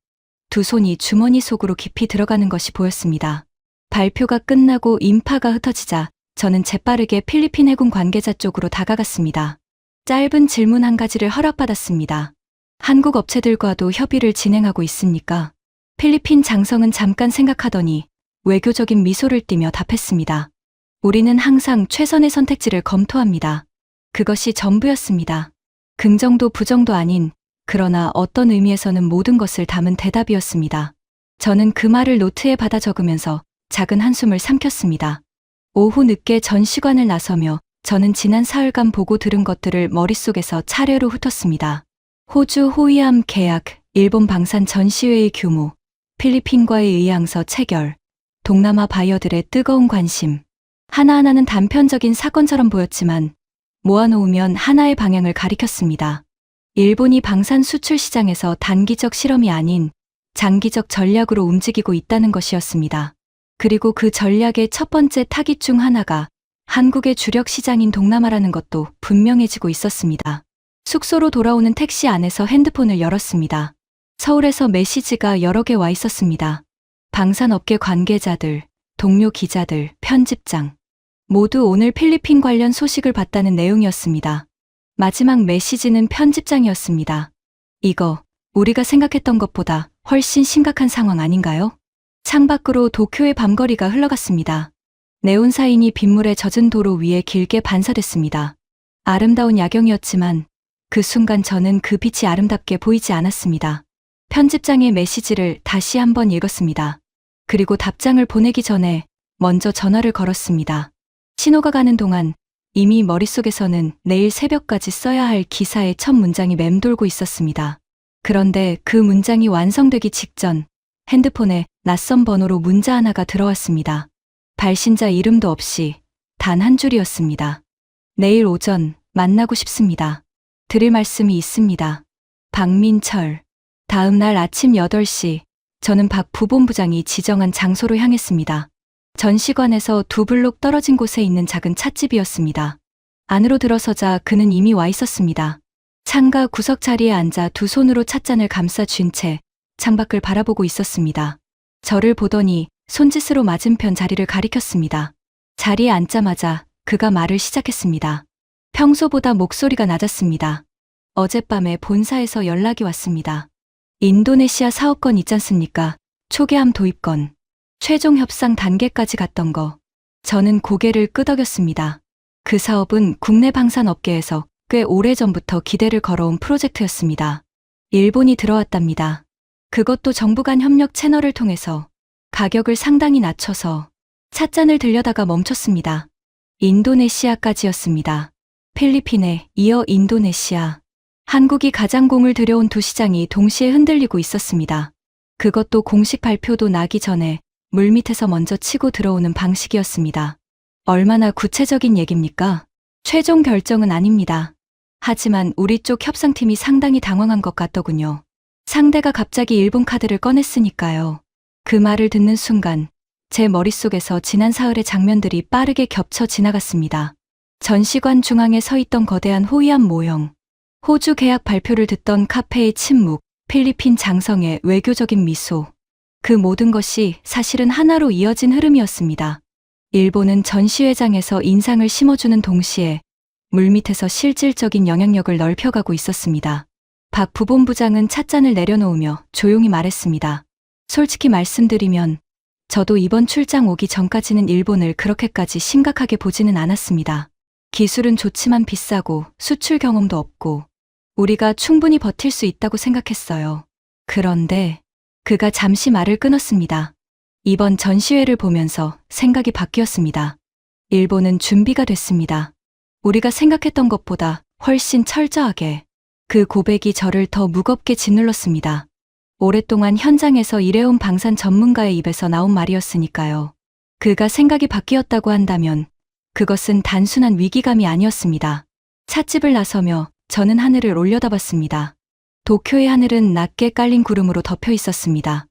[SPEAKER 3] 두 손이 주머니 속으로 깊이 들어가는 것이 보였습니다. 발표가 끝나고 인파가 흩어지자 저는 재빠르게 필리핀 해군 관계자 쪽으로 다가갔습니다. 짧은 질문 한 가지를 허락받았습니다. 한국 업체들과도 협의를 진행하고 있습니까? 필리핀 장성은 잠깐 생각하더니 외교적인 미소를 띠며 답했습니다. 우리는 항상 최선의 선택지를 검토합니다. 그것이 전부였습니다. 긍정도 부정도 아닌, 그러나 어떤 의미에서는 모든 것을 담은 대답이었습니다. 저는 그 말을 노트에 받아 적으면서 작은 한숨을 삼켰습니다. 오후 늦게 전시관을 나서며 저는 지난 사흘간 보고 들은 것들을 머릿속에서 차례로 훑었습니다. 호주 호위함 계약, 일본 방산 전시회의 규모, 필리핀과의 의향서 체결, 동남아 바이어들의 뜨거운 관심. 하나하나는 단편적인 사건처럼 보였지만 모아놓으면 하나의 방향을 가리켰습니다. 일본이 방산 수출 시장에서 단기적 실험이 아닌 장기적 전략으로 움직이고 있다는 것이었습니다. 그리고 그 전략의 첫 번째 타깃 중 하나가 한국의 주력 시장인 동남아라는 것도 분명해지고 있었습니다. 숙소로 돌아오는 택시 안에서 핸드폰을 열었습니다. 서울에서 메시지가 여러 개 와 있었습니다. 방산업계 관계자들, 동료 기자들, 편집장. 모두 오늘 필리핀 관련 소식을 봤다는 내용이었습니다. 마지막 메시지는 편집장이었습니다. 이거 우리가 생각했던 것보다 훨씬 심각한 상황 아닌가요? 창밖으로 도쿄의 밤거리가 흘러갔습니다. 네온 사인이 빗물에 젖은 도로 위에 길게 반사됐습니다. 아름다운 야경이었지만 그 순간 저는 그 빛이 아름답게 보이지 않았습니다. 편집장의 메시지를 다시 한번 읽었습니다. 그리고 답장을 보내기 전에 먼저 전화를 걸었습니다. 신호가 가는 동안 이미 머릿속에서는 내일 새벽까지 써야 할 기사의 첫 문장이 맴돌고 있었습니다. 그런데 그 문장이 완성되기 직전 핸드폰에 낯선 번호로 문자 하나가 들어왔습니다. 발신자 이름도 없이 단 한 줄이었습니다. 내일 오전 만나고 싶습니다. 드릴 말씀이 있습니다. 박민철. 다음 날 아침 8시 저는 박 부본부장이 지정한 장소로 향했습니다. 전시관에서 2블록 떨어진 곳에 있는 작은 찻집이었습니다. 안으로 들어서자 그는 이미 와 있었습니다. 창가 구석 자리에 앉아 두 손으로 찻잔을 감싸 쥔 채 창밖을 바라보고 있었습니다. 저를 보더니 손짓으로 맞은편 자리를 가리켰습니다. 자리에 앉자마자 그가 말을 시작했습니다. 평소보다 목소리가 낮았습니다. 어젯밤에 본사에서 연락이 왔습니다. 인도네시아 사업건 있잖습니까? 초계함 도입건. 최종 협상 단계까지 갔던 거. 저는 고개를 끄덕였습니다. 그 사업은 국내 방산업계에서 꽤 오래전부터 기대를 걸어온 프로젝트였습니다. 일본이 들어왔답니다. 그것도 정부 간 협력 채널을 통해서 가격을 상당히 낮춰서 찻잔을 들려다가 멈췄습니다. 인도네시아까지였습니다. 필리핀에 이어 인도네시아. 한국이 가장 공을 들여온 두 시장이 동시에 흔들리고 있었습니다. 그것도 공식 발표도 나기 전에 물밑에서 먼저 치고 들어오는 방식이었습니다. 얼마나 구체적인 얘기입니까? 최종 결정은 아닙니다. 하지만 우리 쪽 협상팀이 상당히 당황한 것 같더군요. 상대가 갑자기 일본 카드를 꺼냈으니까요. 그 말을 듣는 순간 제 머릿속에서 지난 사흘의 장면들이 빠르게 겹쳐 지나갔습니다. 전시관 중앙에 서 있던 거대한 호위함 모형, 호주 계약 발표를 듣던 카페의 침묵, 필리핀 장성의 외교적인 미소. 그 모든 것이 사실은 하나로 이어진 흐름이었습니다. 일본은 전시회장에서 인상을 심어주는 동시에 물밑에서 실질적인 영향력을 넓혀가고 있었습니다. 박 부본부장은 찻잔을 내려놓으며 조용히 말했습니다. 솔직히 말씀드리면 저도 이번 출장 오기 전까지는 일본을 그렇게까지 심각하게 보지는 않았습니다. 기술은 좋지만 비싸고 수출 경험도 없고 우리가 충분히 버틸 수 있다고 생각했어요. 그런데 그가 잠시 말을 끊었습니다. 이번 전시회를 보면서 생각이 바뀌었습니다. 일본은 준비가 됐습니다. 우리가 생각했던 것보다 훨씬 철저하게. 그 고백이 저를 더 무겁게 짓눌렀습니다. 오랫동안 현장에서 일해온 방산 전문가의 입에서 나온 말이었으니까요. 그가 생각이 바뀌었다고 한다면 그것은 단순한 위기감이 아니었습니다. 찻집을 나서며 저는 하늘을 올려다봤습니다. 도쿄의 하늘은 낮게 깔린 구름으로 덮여 있었습니다.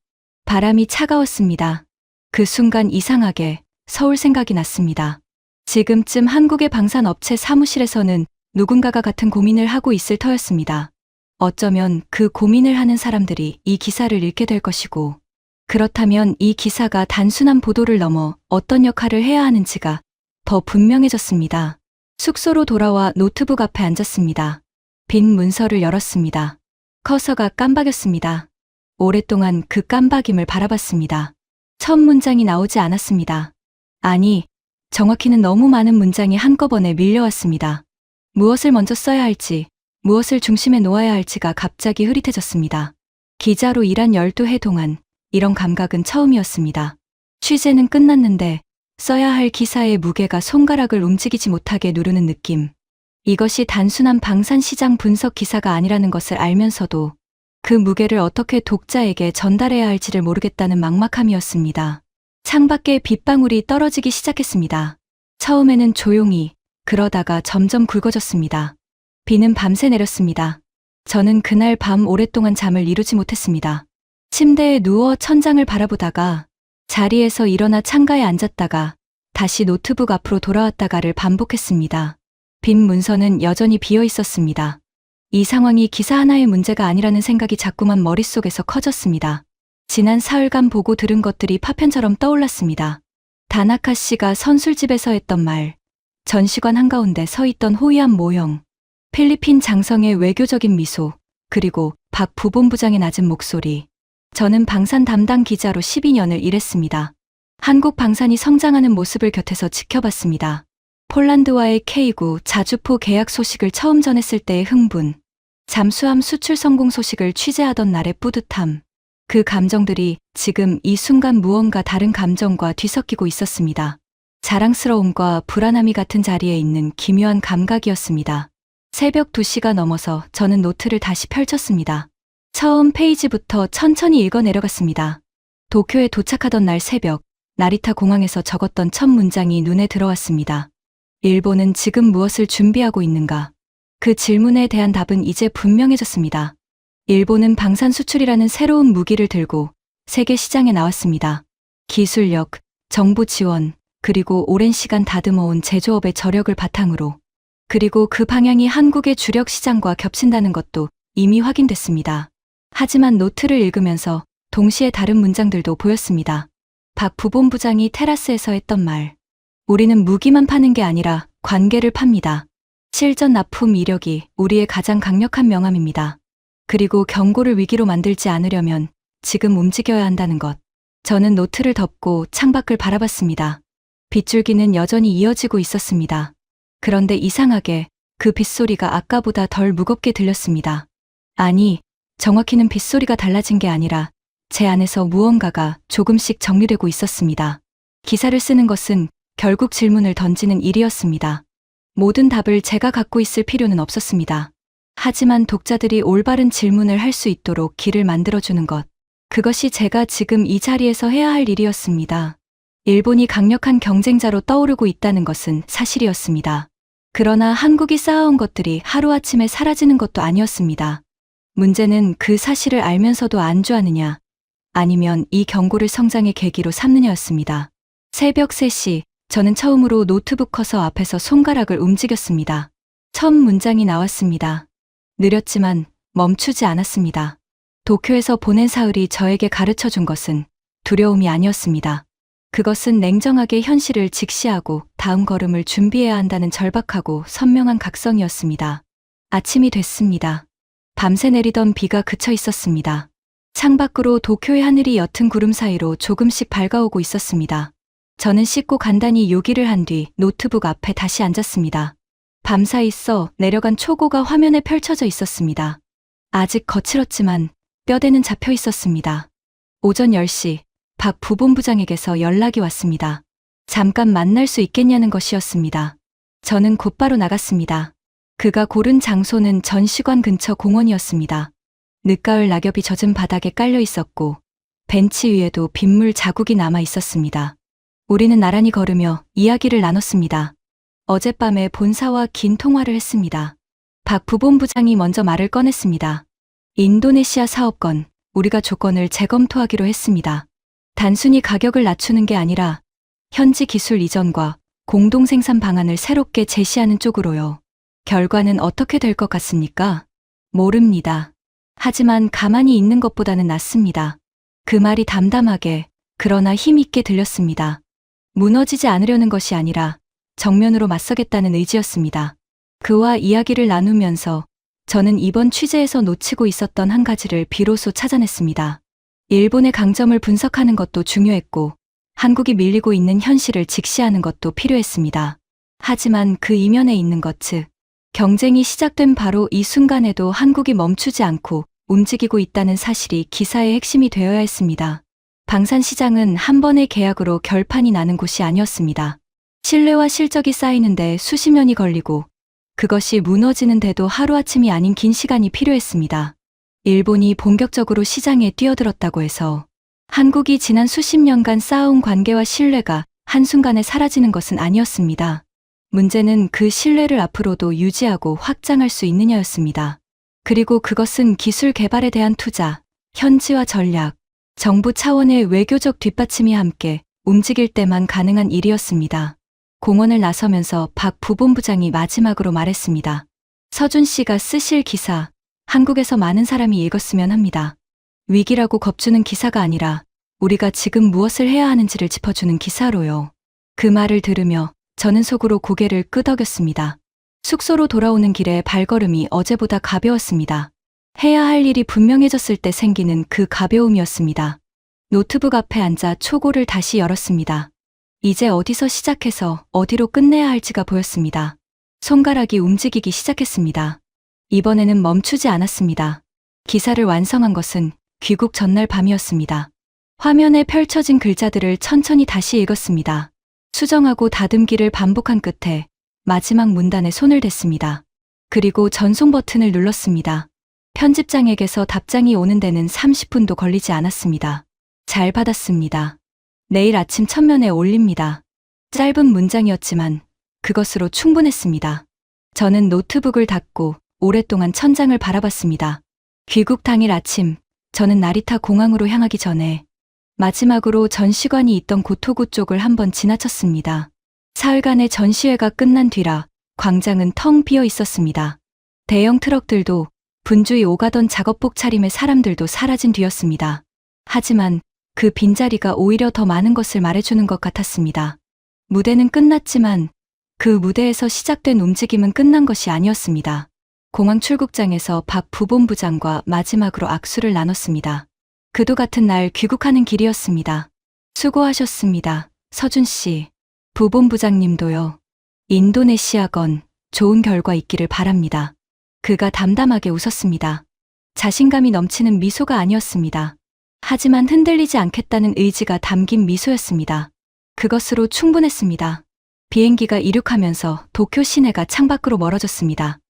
[SPEAKER 3] 바람이 차가웠습니다. 그 순간 이상하게 서울 생각이 났습니다. 지금쯤 한국의 방산업체 사무실에서는 누군가가 같은 고민을 하고 있을 터였습니다. 어쩌면 그 고민을 하는 사람들이 이 기사를 읽게 될 것이고, 그렇다면 이 기사가 단순한 보도를 넘어 어떤 역할을 해야 하는지가 더 분명해졌습니다. 숙소로 돌아와 노트북 앞에 앉았습니다. 빈 문서를 열었습니다. 커서가 깜박였습니다. 오랫동안 그 깜박임을 바라봤습니다. 첫 문장이 나오지 않았습니다. 아니, 정확히는 너무 많은 문장이 한꺼번에 밀려왔습니다. 무엇을 먼저 써야 할지, 무엇을 중심에 놓아야 할지가 갑자기 흐릿해졌습니다. 기자로 일한 12해 동안 이런 감각은 처음이었습니다. 취재는 끝났는데 써야 할 기사의 무게가 손가락을 움직이지 못하게 누르는 느낌. 이것이 단순한 방산시장 분석 기사가 아니라는 것을 알면서도 그 무게를 어떻게 독자에게 전달해야 할지를 모르겠다는 막막함이었습니다. 창밖에 빗방울이 떨어지기 시작했습니다. 처음에는 조용히, 그러다가 점점 굵어졌습니다. 비는 밤새 내렸습니다. 저는 그날 밤 오랫동안 잠을 이루지 못했습니다. 침대에 누워 천장을 바라보다가 자리에서 일어나 창가에 앉았다가 다시 노트북 앞으로 돌아왔다가를 반복했습니다. 빈 문서는 여전히 비어 있었습니다. 이 상황이 기사 하나의 문제가 아니라는 생각이 자꾸만 머릿속에서 커졌습니다. 지난 사흘간 보고 들은 것들이 파편처럼 떠올랐습니다. 다나카 씨가 선술집에서 했던 말, 전시관 한가운데 서 있던 호위함 모형, 필리핀 장성의 외교적인 미소, 그리고 박 부본부장의 낮은 목소리. 저는 방산 담당 기자로 12년을 일했습니다. 한국 방산이 성장하는 모습을 곁에서 지켜봤습니다. 폴란드와의 K9 자주포 계약 소식을 처음 전했을 때의 흥분, 잠수함 수출 성공 소식을 취재하던 날의 뿌듯함, 그 감정들이 지금 이 순간 무언가 다른 감정과 뒤섞이고 있었습니다. 자랑스러움과 불안함이 같은 자리에 있는 기묘한 감각이었습니다. 새벽 2시가 넘어서 저는 노트를 다시 펼쳤습니다. 처음 페이지부터 천천히 읽어 내려갔습니다. 도쿄에 도착하던 날 새벽, 나리타 공항에서 적었던 첫 문장이 눈에 들어왔습니다. 일본은 지금 무엇을 준비하고 있는가? 그 질문에 대한 답은 이제 분명해졌습니다. 일본은 방산 수출이라는 새로운 무기를 들고 세계 시장에 나왔습니다. 기술력, 정부 지원, 그리고 오랜 시간 다듬어온 제조업의 저력을 바탕으로, 그리고 그 방향이 한국의 주력 시장과 겹친다는 것도 이미 확인됐습니다. 하지만 노트를 읽으면서 동시에 다른 문장들도 보였습니다. 박 부본부장이 테라스에서 했던 말. 우리는 무기만 파는 게 아니라 관계를 팝니다. 실전 납품 이력이 우리의 가장 강력한 명함입니다. 그리고 경고를 위기로 만들지 않으려면 지금 움직여야 한다는 것. 저는 노트를 덮고 창밖을 바라봤습니다. 빗줄기는 여전히 이어지고 있었습니다. 그런데 이상하게 그 빗소리가 아까보다 덜 무겁게 들렸습니다. 아니, 정확히는 빗소리가 달라진 게 아니라 제 안에서 무언가가 조금씩 정리되고 있었습니다. 기사를 쓰는 것은 결국 질문을 던지는 일이었습니다. 모든 답을 제가 갖고 있을 필요는 없었습니다. 하지만 독자들이 올바른 질문을 할 수 있도록 길을 만들어주는 것. 그것이 제가 지금 이 자리에서 해야 할 일이었습니다. 일본이 강력한 경쟁자로 떠오르고 있다는 것은 사실이었습니다. 그러나 한국이 쌓아온 것들이 하루아침에 사라지는 것도 아니었습니다. 문제는 그 사실을 알면서도 안주하느냐, 아니면 이 경고를 성장의 계기로 삼느냐였습니다. 새벽 3시, 저는 처음으로 노트북 커서 앞에서 손가락을 움직였습니다. 첫 문장이 나왔습니다. 느렸지만 멈추지 않았습니다. 도쿄에서 보낸 사흘이 저에게 가르쳐준 것은 두려움이 아니었습니다. 그것은 냉정하게 현실을 직시하고 다음 걸음을 준비해야 한다는 절박하고 선명한 각성이었습니다. 아침이 됐습니다. 밤새 내리던 비가 그쳐 있었습니다. 창밖으로 도쿄의 하늘이 옅은 구름 사이로 조금씩 밝아오고 있었습니다. 저는 씻고 간단히 요기를 한 뒤 노트북 앞에 다시 앉았습니다. 밤사이 써 내려간 초고가 화면에 펼쳐져 있었습니다. 아직 거칠었지만 뼈대는 잡혀 있었습니다. 오전 10시, 박 부본부장에게서 연락이 왔습니다. 잠깐 만날 수 있겠냐는 것이었습니다. 저는 곧바로 나갔습니다. 그가 고른 장소는 전시관 근처 공원이었습니다. 늦가을 낙엽이 젖은 바닥에 깔려 있었고 벤치 위에도 빗물 자국이 남아 있었습니다. 우리는 나란히 걸으며 이야기를 나눴습니다. 어젯밤에 본사와 긴 통화를 했습니다. 박 부본부장이 먼저 말을 꺼냈습니다. 인도네시아 사업권, 우리가 조건을 재검토하기로 했습니다. 단순히 가격을 낮추는 게 아니라 현지 기술 이전과 공동 생산 방안을 새롭게 제시하는 쪽으로요. 결과는 어떻게 될 것 같습니까? 모릅니다. 하지만 가만히 있는 것보다는 낫습니다. 그 말이 담담하게, 그러나 힘있게 들렸습니다. 무너지지 않으려는 것이 아니라 정면으로 맞서겠다는 의지였습니다. 그와 이야기를 나누면서 저는 이번 취재에서 놓치고 있었던 한 가지를 비로소 찾아냈습니다. 일본의 강점을 분석하는 것도 중요했고 한국이 밀리고 있는 현실을 직시하는 것도 필요했습니다. 하지만 그 이면에 있는 것, 즉 경쟁이 시작된 바로 이 순간에도 한국이 멈추지 않고 움직이고 있다는 사실이 기사의 핵심이 되어야 했습니다. 방산 시장은 한 번의 계약으로 결판이 나는 곳이 아니었습니다. 신뢰와 실적이 쌓이는데 수십 년이 걸리고 그것이 무너지는데도 하루아침이 아닌 긴 시간이 필요했습니다. 일본이 본격적으로 시장에 뛰어들었다고 해서 한국이 지난 수십 년간 쌓아온 관계와 신뢰가 한순간에 사라지는 것은 아니었습니다. 문제는 그 신뢰를 앞으로도 유지하고 확장할 수 있느냐였습니다. 그리고 그것은 기술 개발에 대한 투자, 현지화 전략, 정부 차원의 외교적 뒷받침이 함께 움직일 때만 가능한 일이었습니다. 공언을 나서면서 박 부본부장이 마지막으로 말했습니다. 서준 씨가 쓰실 기사, 한국에서 많은 사람이 읽었으면 합니다. 위기라고 겁주는 기사가 아니라 우리가 지금 무엇을 해야 하는지를 짚어주는 기사로요. 그 말을 들으며 저는 속으로 고개를 끄덕였습니다. 숙소로 돌아오는 길에 발걸음이 어제보다 가벼웠습니다. 해야 할 일이 분명해졌을 때 생기는 그 가벼움이었습니다. 노트북 앞에 앉아 초고를 다시 열었습니다. 이제 어디서 시작해서 어디로 끝내야 할지가 보였습니다. 손가락이 움직이기 시작했습니다. 이번에는 멈추지 않았습니다. 기사를 완성한 것은 귀국 전날 밤이었습니다. 화면에 펼쳐진 글자들을 천천히 다시 읽었습니다. 수정하고 다듬기를 반복한 끝에 마지막 문단에 손을 댔습니다. 그리고 전송 버튼을 눌렀습니다. 편집장에게서 답장이 오는 데는 30분도 걸리지 않았습니다. 잘 받았습니다. 내일 아침 첫면에 올립니다. 짧은 문장이었지만 그것으로 충분했습니다. 저는 노트북을 닫고 오랫동안 천장을 바라봤습니다. 귀국 당일 아침, 저는 나리타 공항으로 향하기 전에 마지막으로 전시관이 있던 고토구 쪽을 한번 지나쳤습니다. 사흘간의 전시회가 끝난 뒤라 광장은 텅 비어 있었습니다. 대형 트럭들도 분주히 오가던 작업복 차림의 사람들도 사라진 뒤였습니다. 하지만 그 빈자리가 오히려 더 많은 것을 말해주는 것 같았습니다. 무대는 끝났지만 그 무대에서 시작된 움직임은 끝난 것이 아니었습니다. 공항 출국장에서 박 부본부장과 마지막으로 악수를 나눴습니다. 그도 같은 날 귀국하는 길이었습니다. 수고하셨습니다. 서준 씨. 부본부장님도요. 인도네시아건 좋은 결과 있기를 바랍니다. 그가 담담하게 웃었습니다. 자신감이 넘치는 미소가 아니었습니다. 하지만 흔들리지 않겠다는 의지가 담긴 미소였습니다. 그것으로 충분했습니다. 비행기가 이륙하면서 도쿄 시내가 창밖으로 멀어졌습니다.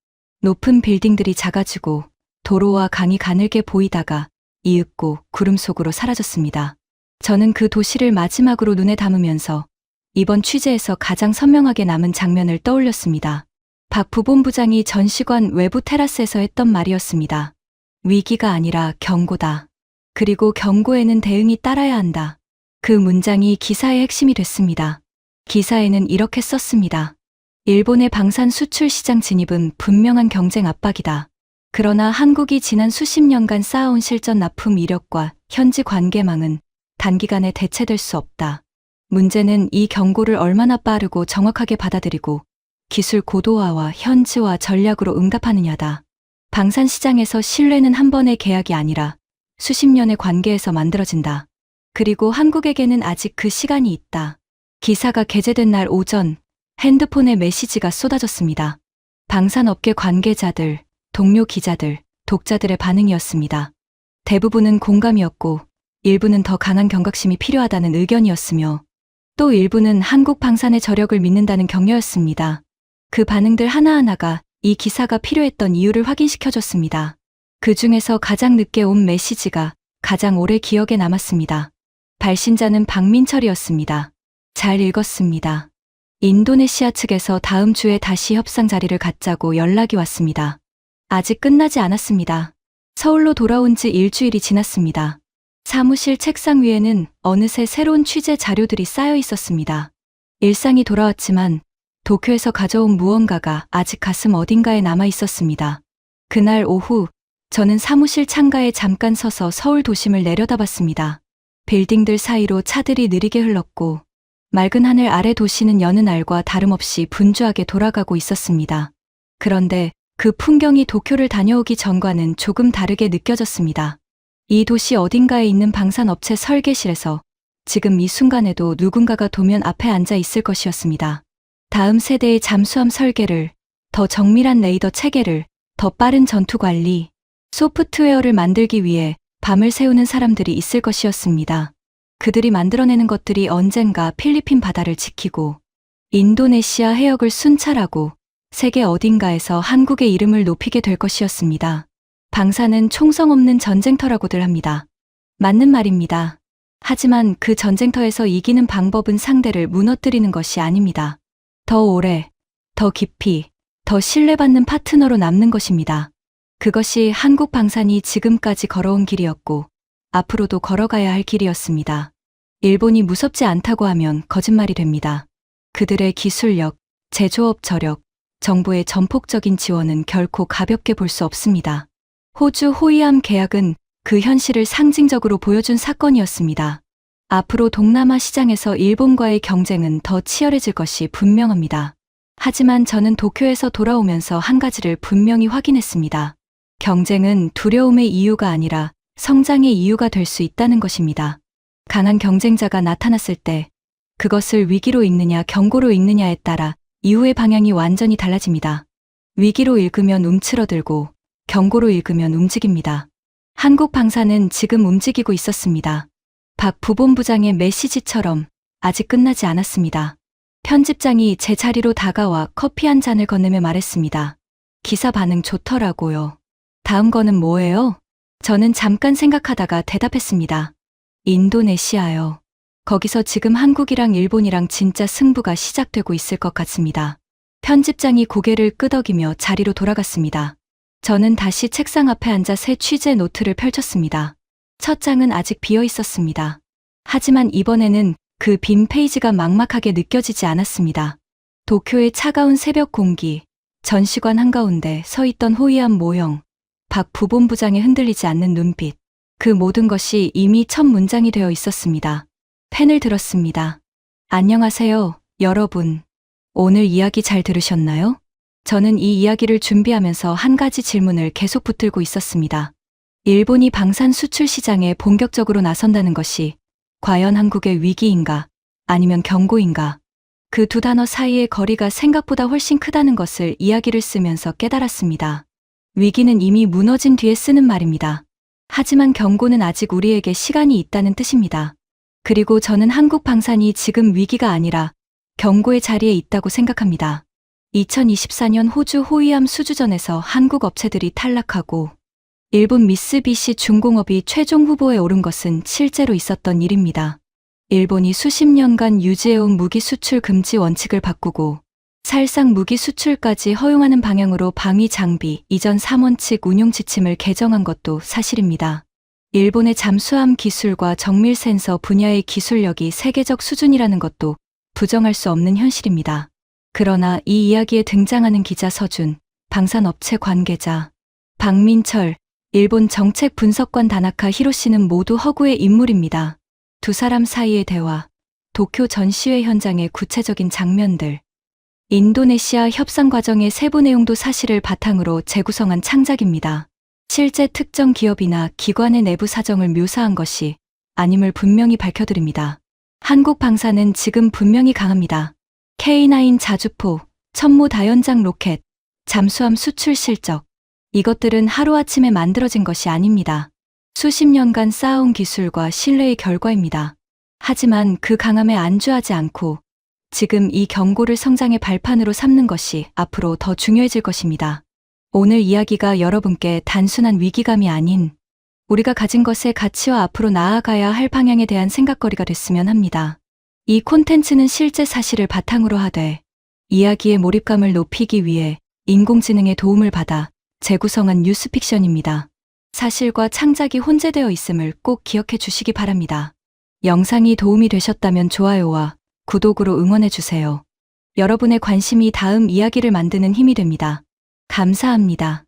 [SPEAKER 3] 높은 빌딩들이 작아지고 도로와 강이 가늘게 보이다가 이윽고 구름 속으로 사라졌습니다. 저는 그 도시를 마지막으로 눈에 담으면서 이번 취재에서 가장 선명하게 남은 장면을 떠올렸습니다. 박 부본부장이 전시관 외부 테라스에서 했던 말이었습니다. 위기가 아니라 경고다. 그리고 경고에는 대응이 따라야 한다. 그 문장이 기사의 핵심이 됐습니다. 기사에는 이렇게 썼습니다. 일본의 방산 수출 시장 진입은 분명한 경쟁 압박이다. 그러나 한국이 지난 수십 년간 쌓아온 실전 납품 이력과 현지 관계망은 단기간에 대체될 수 없다. 문제는 이 경고를 얼마나 빠르고 정확하게 받아들이고 기술 고도화와 현지화 전략으로 응답하느냐다. 방산 시장에서 신뢰는 한 번의 계약이 아니라 수십 년의 관계에서 만들어진다. 그리고 한국에게는 아직 그 시간이 있다. 기사가 게재된 날 오전 핸드폰에 메시지가 쏟아졌습니다. 방산업계 관계자들, 동료 기자들, 독자들의 반응이었습니다. 대부분은 공감이었고 일부는 더 강한 경각심이 필요하다는 의견이었으며 또 일부는 한국 방산의 저력을 믿는다는 격려였습니다. 그 반응들 하나하나가 이 기사가 필요했던 이유를 확인시켜줬습니다. 그 중에서 가장 늦게 온 메시지가 가장 오래 기억에 남았습니다. 발신자는 박민철이었습니다. 잘 읽었습니다. 인도네시아 측에서 다음 주에 다시 협상 자리를 갖자고 연락이 왔습니다. 아직 끝나지 않았습니다. 서울로 돌아온 지 일주일이 지났습니다. 사무실 책상 위에는 어느새 새로운 취재 자료들이 쌓여 있었습니다. 일상이 돌아왔지만 도쿄에서 가져온 무언가가 아직 가슴 어딘가에 남아 있었습니다. 그날 오후 저는 사무실 창가에 잠깐 서서 서울 도심을 내려다봤습니다. 빌딩들 사이로 차들이 느리게 흘렀고 맑은 하늘 아래 도시는 여느 날과 다름없이 분주하게 돌아가고 있었습니다. 그런데 그 풍경이 도쿄를 다녀오기 전과는 조금 다르게 느껴졌습니다. 이 도시 어딘가에 있는 방산업체 설계실에서 지금 이 순간에도 누군가가 도면 앞에 앉아 있을 것이었습니다. 다음 세대의 잠수함 설계를, 더 정밀한 레이더 체계를, 더 빠른 전투 관리, 소프트웨어를 만들기 위해 밤을 새우는 사람들이 있을 것이었습니다. 그들이 만들어내는 것들이 언젠가 필리핀 바다를 지키고 인도네시아 해역을 순찰하고 세계 어딘가에서 한국의 이름을 높이게 될 것이었습니다. 방산은 총성 없는 전쟁터라고들 합니다. 맞는 말입니다. 하지만 그 전쟁터에서 이기는 방법은 상대를 무너뜨리는 것이 아닙니다. 더 오래, 더 깊이, 더 신뢰받는 파트너로 남는 것입니다. 그것이 한국 방산이 지금까지 걸어온 길이었고, 앞으로도 걸어가야 할 길이었습니다. 일본이 무섭지 않다고 하면 거짓말이 됩니다. 그들의 기술력, 제조업 저력, 정부의 전폭적인 지원은 결코 가볍게 볼 수 없습니다. 호주 호위함 계약은 그 현실을 상징적으로 보여준 사건이었습니다. 앞으로 동남아 시장에서 일본과의 경쟁은 더 치열해질 것이 분명합니다. 하지만 저는 도쿄에서 돌아오면서 한 가지를 분명히 확인했습니다. 경쟁은 두려움의 이유가 아니라 성장의 이유가 될 수 있다는 것입니다. 강한 경쟁자가 나타났을 때 그것을 위기로 읽느냐 경고로 읽느냐에 따라 이후의 방향이 완전히 달라집니다. 위기로 읽으면 움츠러들고 경고로 읽으면 움직입니다. 한국 방산은 지금 움직이고 있었습니다. 박 부본부장의 메시지처럼 아직 끝나지 않았습니다. 편집장이 제 자리로 다가와 커피 한 잔을 건네며 말했습니다. 기사 반응 좋더라고요. 다음 거는 뭐예요? 저는 잠깐 생각하다가 대답했습니다. 인도네시아요. 거기서 지금 한국이랑 일본이랑 진짜 승부가 시작되고 있을 것 같습니다. 편집장이 고개를 끄덕이며 자리로 돌아갔습니다. 저는 다시 책상 앞에 앉아 새 취재 노트를 펼쳤습니다. 첫 장은 아직 비어 있었습니다. 하지만 이번에는 그 빈 페이지가 막막하게 느껴지지 않았습니다. 도쿄의 차가운 새벽 공기, 전시관 한가운데 서 있던 호위함 모형, 박 부본부장의 흔들리지 않는 눈빛, 그 모든 것이 이미 첫 문장이 되어 있었습니다. 펜을 들었습니다. 안녕하세요, 여러분. 오늘 이야기 잘 들으셨나요? 저는 이 이야기를 준비하면서 한 가지 질문을 계속 붙들고 있었습니다. 일본이 방산 수출 시장에 본격적으로 나선다는 것이 과연 한국의 위기인가, 아니면 경고인가? 그 두 단어 사이의 거리가 생각보다 훨씬 크다는 것을 이야기를 쓰면서 깨달았습니다. 위기는 이미 무너진 뒤에 쓰는 말입니다. 하지만 경고는 아직 우리에게 시간이 있다는 뜻입니다. 그리고 저는 한국 방산이 지금 위기가 아니라 경고의 자리에 있다고 생각합니다. 2024년 호주 호위함 수주전에서 한국 업체들이 탈락하고 일본 미쓰비시 중공업이 최종 후보에 오른 것은 실제로 있었던 일입니다. 일본이 수십 년간 유지해온 무기 수출 금지 원칙을 바꾸고 살상 무기 수출까지 허용하는 방향으로 방위 장비 이전 3원칙 운용 지침을 개정한 것도 사실입니다. 일본의 잠수함 기술과 정밀 센서 분야의 기술력이 세계적 수준이라는 것도 부정할 수 없는 현실입니다. 그러나 이 이야기에 등장하는 기자 서준, 방산업체 관계자, 박민철, 일본 정책 분석관 다나카 히로시는 모두 허구의 인물입니다. 두 사람 사이의 대화, 도쿄 전시회 현장의 구체적인 장면들, 인도네시아 협상 과정의 세부 내용도 사실을 바탕으로 재구성한 창작입니다. 실제 특정 기업이나 기관의 내부 사정을 묘사한 것이 아님을 분명히 밝혀드립니다. 한국 방산은 지금 분명히 강합니다. K9 자주포, 천무 다연장 로켓, 잠수함 수출 실적. 이것들은 하루아침에 만들어진 것이 아닙니다. 수십 년간 쌓아온 기술과 신뢰의 결과입니다. 하지만 그 강함에 안주하지 않고 지금 이 경고를 성장의 발판으로 삼는 것이 앞으로 더 중요해질 것입니다. 오늘 이야기가 여러분께 단순한 위기감이 아닌 우리가 가진 것의 가치와 앞으로 나아가야 할 방향에 대한 생각거리가 됐으면 합니다. 이 콘텐츠는 실제 사실을 바탕으로 하되 이야기의 몰입감을 높이기 위해 인공지능의 도움을 받아 재구성한 뉴스픽션입니다. 사실과 창작이 혼재되어 있음을 꼭 기억해 주시기 바랍니다. 영상이 도움이 되셨다면 좋아요와 구독으로 응원해 주세요. 여러분의 관심이 다음 이야기를 만드는 힘이 됩니다. 감사합니다.